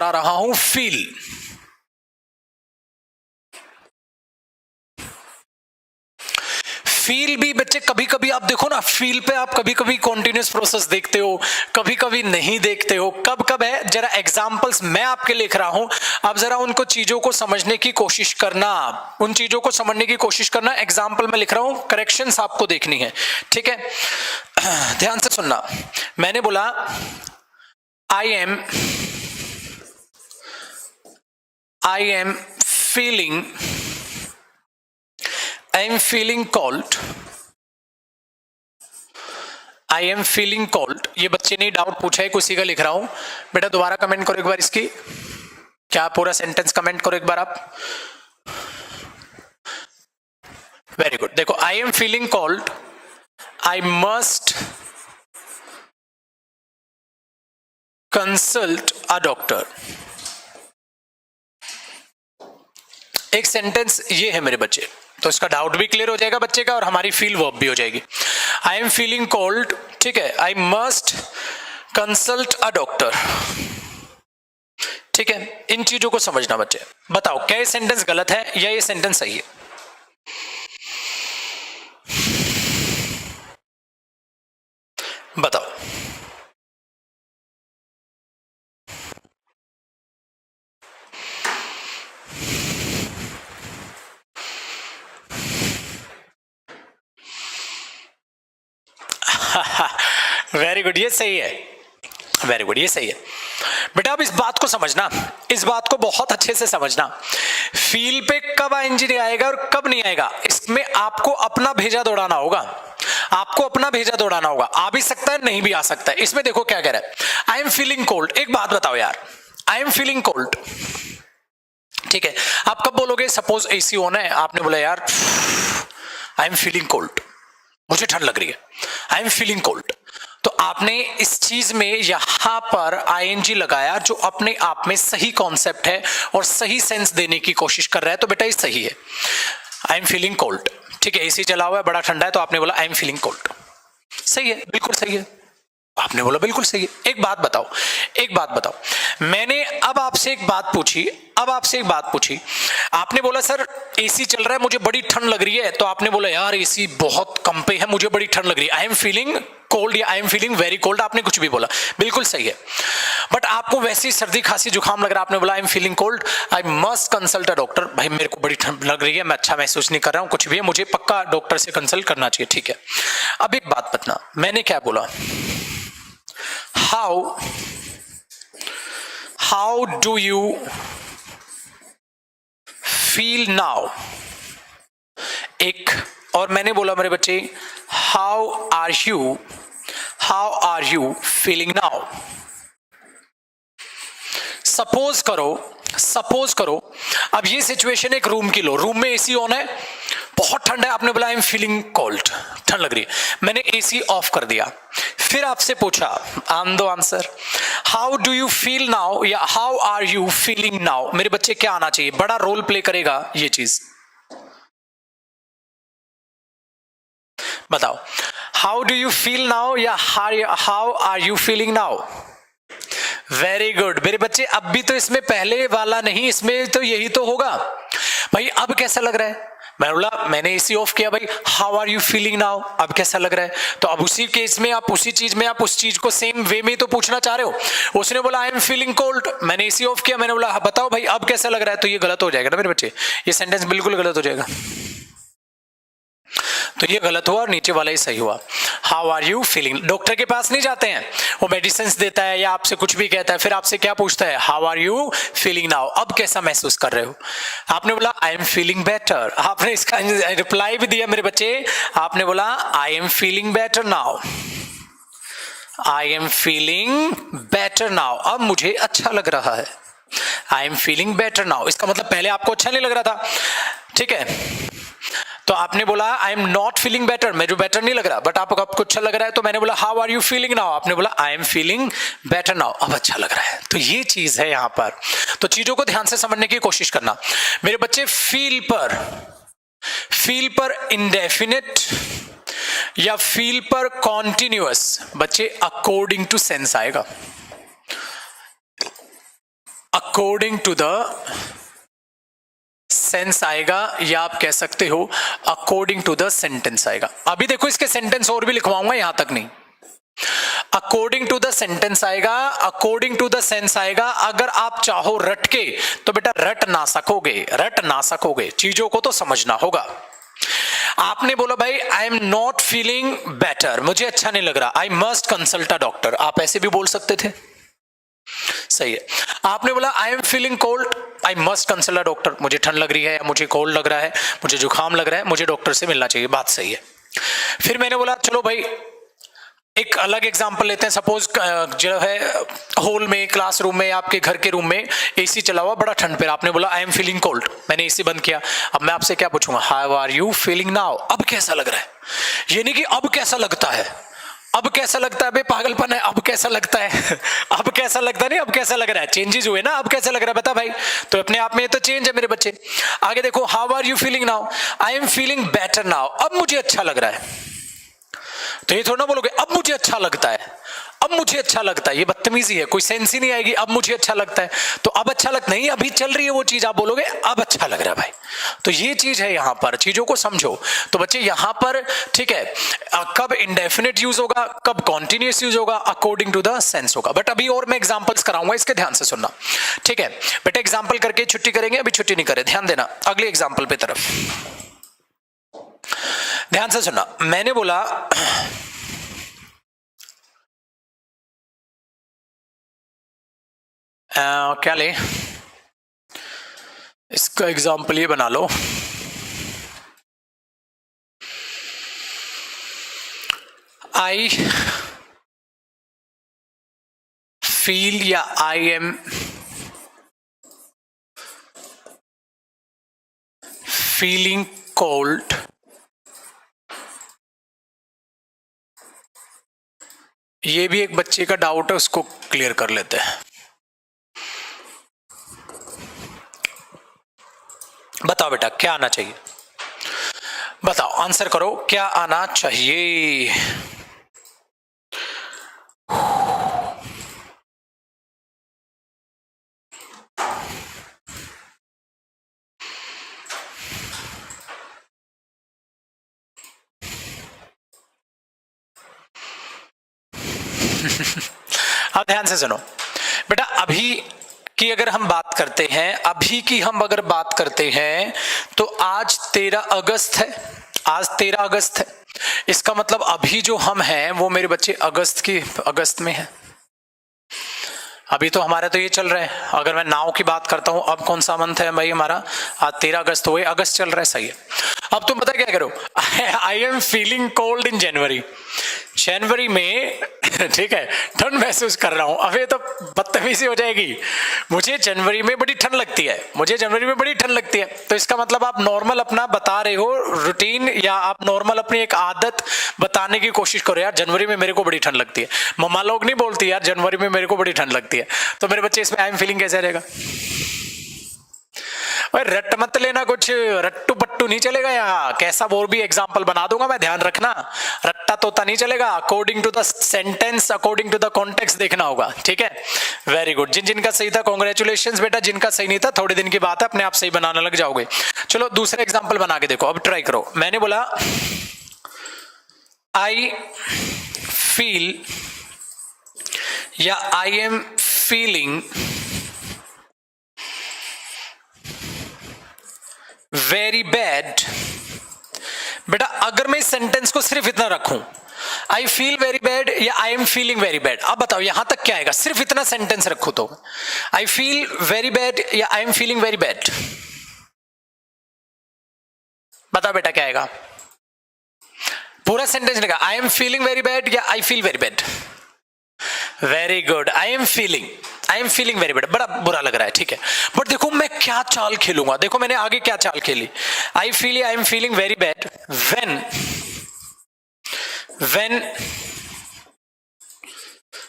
रहा हूं फील। फील भी बच्चे कभी कभी आप देखो ना, फील पे आप कभी कभी कॉन्टिन्यूस प्रोसेस देखते हो, कभी कभी नहीं देखते हो। कब कब है, जरा एग्जांपल्स मैं आपके लिख रहा हूं, आप जरा उनको चीजों को समझने की कोशिश करना, उन चीजों को समझने की कोशिश करना। एग्जांपल मैं लिख रहा हूं, करेक्शंस आपको देखनी है। ठीक है, ध्यान से सुनना। मैंने बोला आई एम फीलिंग कोल्ड। ये बच्चे ने डाउट पूछा है, किसी का लिख रहा हूं। बेटा दोबारा कमेंट करो एक बार इसकी, क्या पूरा सेंटेंस कमेंट करो एक बार आप। Very good. देखो I am feeling cold, I must consult a doctor. एक सेंटेंस ये है मेरे बच्चे, तो इसका डाउट भी क्लियर हो जाएगा बच्चे का और हमारी फील वर्ब भी हो जाएगी। आई एम फीलिंग कोल्ड, ठीक है, आई मस्ट कंसल्ट अ डॉक्टर। ठीक है, इन चीजों को समझना बच्चे। बताओ क्या ये सेंटेंस गलत है या ये सेंटेंस सही है? बताओ। वेरी गुड, ये सही है। वेरी गुड, ये सही है बेटा। अब इस बात को समझना, इस बात को बहुत अच्छे से समझना। फील पे कब आईएनजी आएगा और कब नहीं आएगा, इसमें आपको अपना भेजा दौड़ाना होगा। आपको अपना भेजा दौड़ाना होगा। आ भी सकता है, नहीं भी आ सकता है। इसमें देखो क्या कह रहा है, आई एम फीलिंग कोल्ड। एक बात बताओ यार, आई एम फीलिंग कोल्ड, ठीक है, आप कब बोलोगे? सपोज एसी ऑन है, आपने बोला यार आई एम फीलिंग कोल्ड, मुझे ठंड लग रही है, आई एम फीलिंग कोल्ड। तो आपने इस चीज में यहां पर आईएनजी लगाया, जो अपने आप में सही कॉन्सेप्ट है और सही सेंस देने की कोशिश कर रहा है। तो बेटा ये सही है, आई एम फीलिंग कोल्ड। ठीक है, एसी चला हुआ है, बड़ा ठंडा है, तो आपने बोला आई एम फीलिंग कोल्ड। सही है, बिल्कुल सही है। आपने बोला बिल्कुल सही है। एक बात बताओ, मैंने अब आपसे एक बात पूछी, आपने बोला सर एसी चल रहा है, मुझे बड़ी ठंड लग रही है। तो आपने बोला यार एसी बहुत कम पे है, मुझे बड़ी ठंड लग रही है, आई एम फीलिंग कोल्ड या I am feeling very cold. आपने कुछ भी बोला, बिल्कुल सही है। बट आपको वैसी सर्दी खांसी जुकाम लग रहा है, आपने बोला I am feeling cold, I must consult a doctor. भाई मेरे को बड़ी ठंड लग रही है, मैं अच्छा महसूस नहीं कर रहा हूं, कुछ भी है, मुझे पक्का डॉक्टर से कंसल्ट करना चाहिए। ठीक है, अब एक बात बताना, मैंने क्या बोला, how do you feel now? एक और मैंने बोला मेरे बच्चे, how are you feeling now? Suppose करो अब ये सिचुएशन एक रूम की लो, रूम में एसी ऑन है, बहुत ठंड है, आपने बोला आई एम फीलिंग कोल्ड, ठंड लग रही है, मैंने एसी ऑफ कर दिया। फिर आपसे पूछा, दो answer, how do you feel now या how are you feeling now. मेरे बच्चे क्या आना चाहिए, बड़ा रोल प्ले करेगा ये चीज। बताओ, how do you feel now या how are you feeling now. Very good मेरे बच्चे। अब भी तो इसमें पहले वाला नहीं, इसमें तो यही तो होगा भाई। अब कैसा लग रहा है, मैं बोला मैंने एसी ऑफ किया, भाई how are you feeling now, अब कैसा लग रहा है। तो अब उसी केस में आप उसी चीज में आप उस चीज को सेम वे में तो पूछना चाह रहे हो। उसने बोला आई एम फीलिंग कोल्ड, मैंने एसी ऑफ किया, मैंने बोला बताओ भाई अब कैसा लग रहा है। तो ये गलत हो जाएगा ना मेरे बच्चे, ये सेंटेंस बिल्कुल गलत हो जाएगा। तो ये गलत हुआ और नीचे वाला ही सही हुआ। How are you feeling. Doctor के पास नहीं जाते हैं, वो मेडिसिन देता है या आपसे कुछ भी कहता है, फिर आपसे क्या पूछता है, how are you feeling now, अब कैसा महसूस कर रहे हो। आपने बोला आई एम फीलिंग बेटर, आपने इसका रिप्लाई भी दिया मेरे बच्चे, आपने बोला I am feeling better now. I am feeling better now, अब मुझे अच्छा लग रहा है। I am feeling better now, इसका मतलब पहले आपको अच्छा नहीं लग रहा था, ठीक है, तो आपने बोला I am not feeling better, मुझे बेटर नहीं लग रहा, बट आपको अच्छा लग रहा है, तो मैंने बोला how are you feeling now, आपने बोला I am feeling better now, अब अच्छा लग रहा है। तो ये चीज है यहां पर, तो चीजों को ध्यान से समझने की कोशिश करना मेरे बच्चे। फील पर इंडेफिनिट या फील पर कॉन्टिन्यूअस, बच्चे अकॉर्डिंग टू सेंस आएगा, अकॉर्डिंग टू द सेंस आएगा, या आप कह सकते हो अकॉर्डिंग टू द सेंटेंस आएगा। अभी देखो इसके सेंटेंस और भी लिखवाऊंगा, यहां तक नहीं, अकॉर्डिंग टू द सेंटेंस आएगा, अकॉर्डिंग टू द सेंस आएगा। अगर आप चाहो रट के तो बेटा रट ना सकोगे, चीजों को तो समझना होगा। आपने बोला भाई I am not feeling better, मुझे अच्छा नहीं लग रहा, आई मस्ट कंसल्ट अ डॉक्टर, आप ऐसे भी बोल सकते थे, सही है। आपने बोला I am feeling cold, I must consult a doctor, मुझे ठंड लग रही है, मुझे कोल्ड लग रहा है, मुझे जुकाम लग रहा है, मुझे डॉक्टर से मिलना चाहिए, बात सही है। फिर मैंने बोला चलो भाई एक अलग एग्जांपल लेते हैं, सपोज जो है हॉल में, क्लासरूम में, आपके घर के रूम में एसी चला हुआ, बड़ा ठंड पे, आपने बोला आई एम फीलिंग कोल्ड, मैंने एसी बंद किया। अब मैं आपसे क्या पूछूंगा, how are you feeling now, अब कैसा लग रहा है, ये नहीं कि अब कैसा लगता है, अब कैसा लगता है बे, पागलपन है, अब कैसा लगता है अब कैसा लगता नहीं, अब कैसा लग रहा है, चेंजेस हुए ना, अब कैसा लग रहा है बता भाई, तो अपने आप में ये तो चेंज है मेरे बच्चे। आगे देखो, how are you feeling now, I am feeling better now, अब मुझे अच्छा लग रहा है, तो ये थोड़ा ना बोलोगे अब मुझे अच्छा लगता है, अब मुझे अच्छा लगता है, ये बदतमीजी है, कोई सेंस ही नहीं आएगी, अब मुझे अच्छा लगता है, तो अब अच्छा लगता नहीं, अभी चल रही है वो चीज, आप बोलोगे अब अच्छा लग रहा है भाई, तो ये चीज है यहां पर, चीजों को समझो। तो बच्चे यहां पर ठीक है, कब इंडेफिनिट यूज होगा, कब कॉन्टिन्यूअस यूज होगा, अकॉर्डिंग टू द सेंस होगा। बट अभी और मैं एग्जांपल्स कराऊंगा, इसके ध्यान से सुनना, ठीक है बेटा, एग्जांपल करके छुट्टी करेंगे, अभी छुट्टी नहीं करे, ध्यान देना अगले एग्जांपल पे तरफ, ध्यान से सुनना। मैंने बोला क्या ले, इसका एग्जाम्पल ये बना लो, आई फील या आई एम फीलिंग कोल्ड, ये भी एक बच्चे का डाउट है, उसको क्लियर कर लेते हैं। बताओ बेटा क्या आना चाहिए, बताओ आंसर करो, क्या आना चाहिए। अब ध्यान से सुनो बेटा, अभी की अगर हम बात करते हैं, अभी की हम अगर बात करते हैं, तो आज 13 अगस्त है, आज 13 अगस्त है, इसका मतलब अभी जो हम हैं वो मेरे बच्चे अगस्त में है। अभी तो हमारा तो ये चल रहा है, अगर मैं नाउ की बात करता हूं, अब कौन सा मंथ है भाई हमारा, आज 13 अगस्त हुए, अगस्त चल रहा है, सही है। अब तुम पता क्या करो, I am feeling cold in January में ठीक है, ठंड महसूस कर रहा हूं। अब ये तो बदतमीजी हो जाएगी, मुझे जनवरी में बड़ी ठंड लगती है, मुझे जनवरी में बड़ी ठंड लगती है, तो इसका मतलब आप नॉर्मल अपना बता रहे हो रूटीन, या आप नॉर्मल अपनी एक आदत बताने की कोशिश करो, यार जनवरी में मेरे को बड़ी ठंड लगती है। मम्मा लोग नहीं बोलती यार जनवरी में मेरे को बड़ी ठंड लगती है, तो मेरे बच्चे इसमें आई एम फीलिंग कैसे रहेगा? रट मत लेना, कुछ रट्टू पट्टू नहीं चलेगा यहाँ, कैसा वो भी एग्जाम्पल बना दूंगा मैं, ध्यान रखना, रट्टा तोता नहीं चलेगा, according to the sentence, according to the context देखना होगा, ठीक है। वेरी गुड, जिनका सही था कॉन्ग्रेचुलेशंस बेटा, जिनका सही नहीं था थोड़े दिन की बात है, अपने आप सही बनाने लग जाओगे। चलो दूसरा एग्जाम्पल बना के देखो, अब ट्राई करो। मैंने बोला आई फील या I am feeling very bad, बेटा अगर मैं इस सेंटेंस को सिर्फ इतना रखूं, आई फील वेरी बैड या I am feeling very bad, अब बताओ यहां तक क्या आएगा, सिर्फ इतना सेंटेंस रखो तो, आई फील वेरी बैड या I am feeling very bad, बताओ बेटा क्या आएगा? पूरा सेंटेंस लिखा, I am feeling very bad या I feel very bad, very good. I am feeling very bad, बड़ा बुरा लग रहा है, ठीक है। बट देखो मैं क्या चाल खेलूंगा, देखो मैंने आगे क्या चाल खेली। आई am feeling very bad when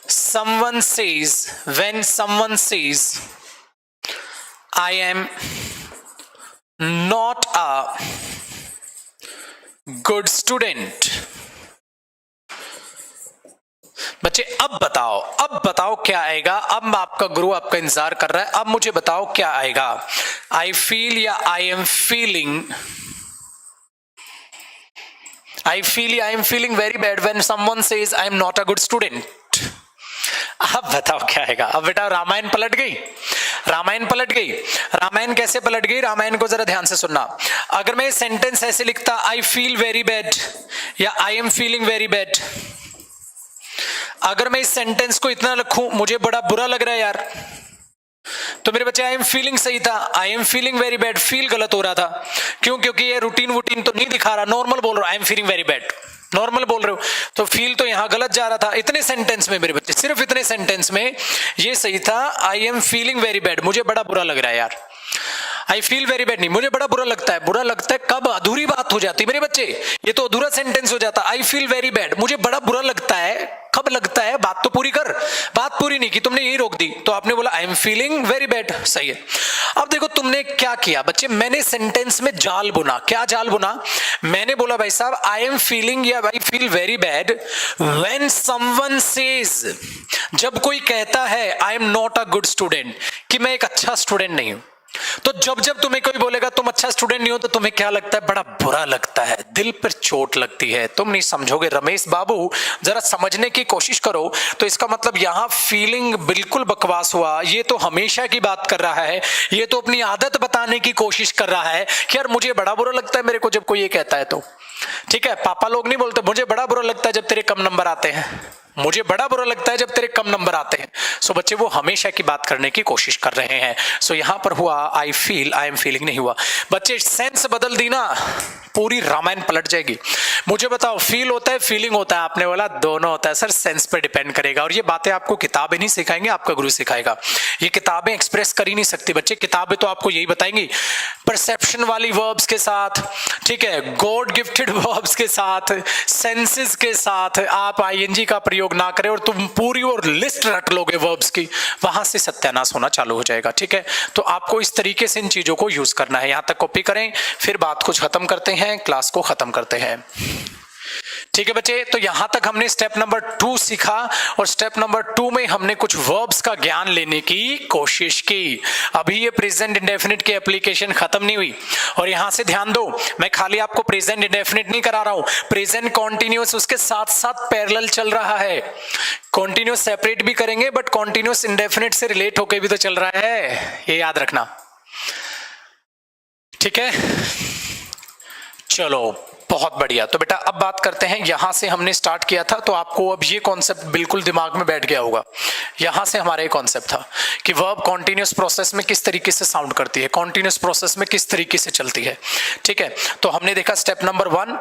someone says I am not a good student। बच्चे अब बताओ क्या आएगा। अब आपका गुरु आपका इंतजार कर रहा है, अब मुझे बताओ क्या आएगा। आई फील या I am feeling, I feel I am feeling very bad when someone says I am not a good student। अब बताओ क्या आएगा। अब बेटा रामायण पलट गई। रामायण कैसे पलट गई, रामायण को जरा ध्यान से सुनना। अगर मैं सेंटेंस ऐसे लिखता आई फील वेरी बैड या I am feeling very bad, अगर मैं इस सेंटेंस को इतना लिखूं मुझे बड़ा बुरा लग रहा है यार, तो मेरे बच्चे आई एम फीलिंग सही था, आई am feeling very bad feel गलत हो रहा था। क्यों? क्योंकि ये रूटीन वूटीन तो नहीं दिखा रहा, नॉर्मल बोल रहा हूं आई am feeling very bad, normal बोल रहे हो, तो फील तो यहां गलत जा रहा था। इतने सेंटेंस में मेरे बच्चे, सिर्फ इतने सेंटेंस में ये सही था, आई एम फीलिंग वेरी बैड, मुझे बड़ा बुरा लग रहा है यार। आई फील वेरी बैड नहीं, मुझे बड़ा बुरा लगता है कब अधूरी बात हो जाती मेरे बच्चे, ये तो अधूरा सेंटेंस हो जाता। आई फील वेरी बैड, मुझे बड़ा बुरा लगता है, कब लगता है, बात तो पूरी कर। बात पूरी नहीं की तुमने, यही रोक दी, तो आपने बोला I am feeling very bad, सही है। अब देखो तुमने क्या किया बच्चे, मैंने सेंटेंस में जाल बुना। क्या जाल बुना? मैंने बोला भाई साहब आई एम फीलिंग या I feel very bad when someone says, जब कोई कहता है I am not a good student, कि मैं एक अच्छा स्टूडेंट नहीं हूं। तो जब तुम्हें कोई बोलेगा तुम अच्छा स्टूडेंट नहीं हो, तो तुम्हें क्या लगता है? बड़ा बुरा लगता है, दिल पर चोट लगती है, तुम नहीं समझोगे। रमेश बाबू जरा समझने की कोशिश करो। तो इसका मतलब यहां फीलिंग बिल्कुल बकवास हुआ, ये तो हमेशा की बात कर रहा है, ये तो अपनी आदत बताने की कोशिश कर रहा है कि यार मुझे बड़ा बुरा लगता है मेरे को जब कोई ये कहता है। तो ठीक है, पापा लोग नहीं बोलते मुझे बड़ा बुरा लगता है जब तेरे कम नंबर आते हैं, मुझे बड़ा बुरा लगता है जब तेरे कम नंबर आते हैं। सो बच्चे वो हमेशा की बात करने की कोशिश कर रहे हैं। सो यहां पर हुआ I feel, I am feeling नहीं हुआ। बच्चे सेंस बदल दी ना, पूरी रामायण पलट जाएगी। मुझे बताओ फील होता है फीलिंग होता है? आपने बोला दोनों होता है। सर सेंस पे डिपेंड करेगा, और ये बातें आपको किताबें नहीं सिखाएंगे, आपका गुरु सिखाएगा। ये किताबें एक्सप्रेस कर ही नहीं सकती बच्चे, किताबें तो आपको यही बताएंगी परसेप्शन वाली वर्ब्स के साथ, ठीक है, गॉड गिफ्टेड वर्ब्स के साथ, सेंसेस के साथ आप आईएनजी का प्रयोग ना करें और तुम पूरी और लिस्ट रट लोगे वर्ब्स की, वहां से सत्यानाश होना चालू हो जाएगा। ठीक है, तो आपको इस तरीके से इन चीजों को यूज करना है। यहां तक कॉपी करें, फिर बात कुछ खत्म करते हैं, क्लास को खत्म करते हैं। ठीक है बच्चे, तो यहां तक हमने स्टेप नंबर 2 सीखा, और स्टेप नंबर 2 में हमने कुछ वर्ब्स का ज्ञान लेने की कोशिश की। अभी ये प्रेजेंट इंडेफिनिट की एप्लीकेशन खत्म नहीं हुई, और यहां से ध्यान दो, मैं खाली आपको प्रेजेंट इंडेफिनिट नहीं करा रहा हूं, प्रेजेंट कॉन्टिन्यूअस उसके साथ साथ पैरेलल चल रहा है। कॉन्टिन्यूअस सेपरेट भी करेंगे, बट कॉन्टिन्यूअस इंडेफिनिट से रिलेट होकर भी तो चल रहा है, ये याद रखना। ठीक है, चलो बहुत बढ़िया। तो बेटा अब बात करते हैं, यहां से हमने स्टार्ट किया था, तो आपको अब ये कॉन्सेप्ट बिल्कुल दिमाग में बैठ गया होगा। यहां से हमारा ये कॉन्सेप्ट था कि वर्ब कॉन्टिन्यूअस प्रोसेस में किस तरीके से साउंड करती है, कॉन्टिन्यूअस प्रोसेस में किस तरीके से चलती है। ठीक है, तो हमने देखा स्टेप नंबर 1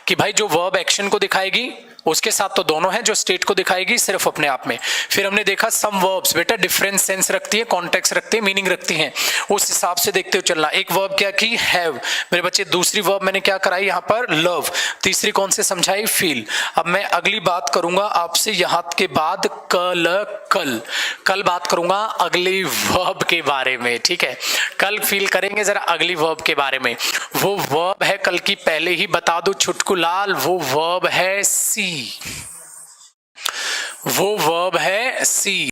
कि भाई जो वर्ब एक्शन को दिखाएगी उसके साथ तो दोनों हैं, जो स्टेट को दिखाएगी सिर्फ अपने आप में। फिर हमने देखा सम वर्ब्स बेटा डिफरेंट सेंस रखती है, कॉन्टेक्स्ट रखती है, मीनिंग रखती हैं, उस हिसाब से देखते हुए चलना। एक वर्ब क्या की? हैव मेरे बच्चे। दूसरी वर्ब मैंने क्या कराई यहाँ पर? लव। तीसरी कौन से समझाई? फील। अब मैं अगली बात करूंगा आपसे यहाँ के बाद कल बात करूंगा अगली वर्ब के बारे में। ठीक है, कल फील करेंगे जरा अगली वर्ब के बारे में। वो वर्ब है, कल की पहले ही बता दो छुटकू लाल, वो वर्ब है सी। वो वर्ब है सी।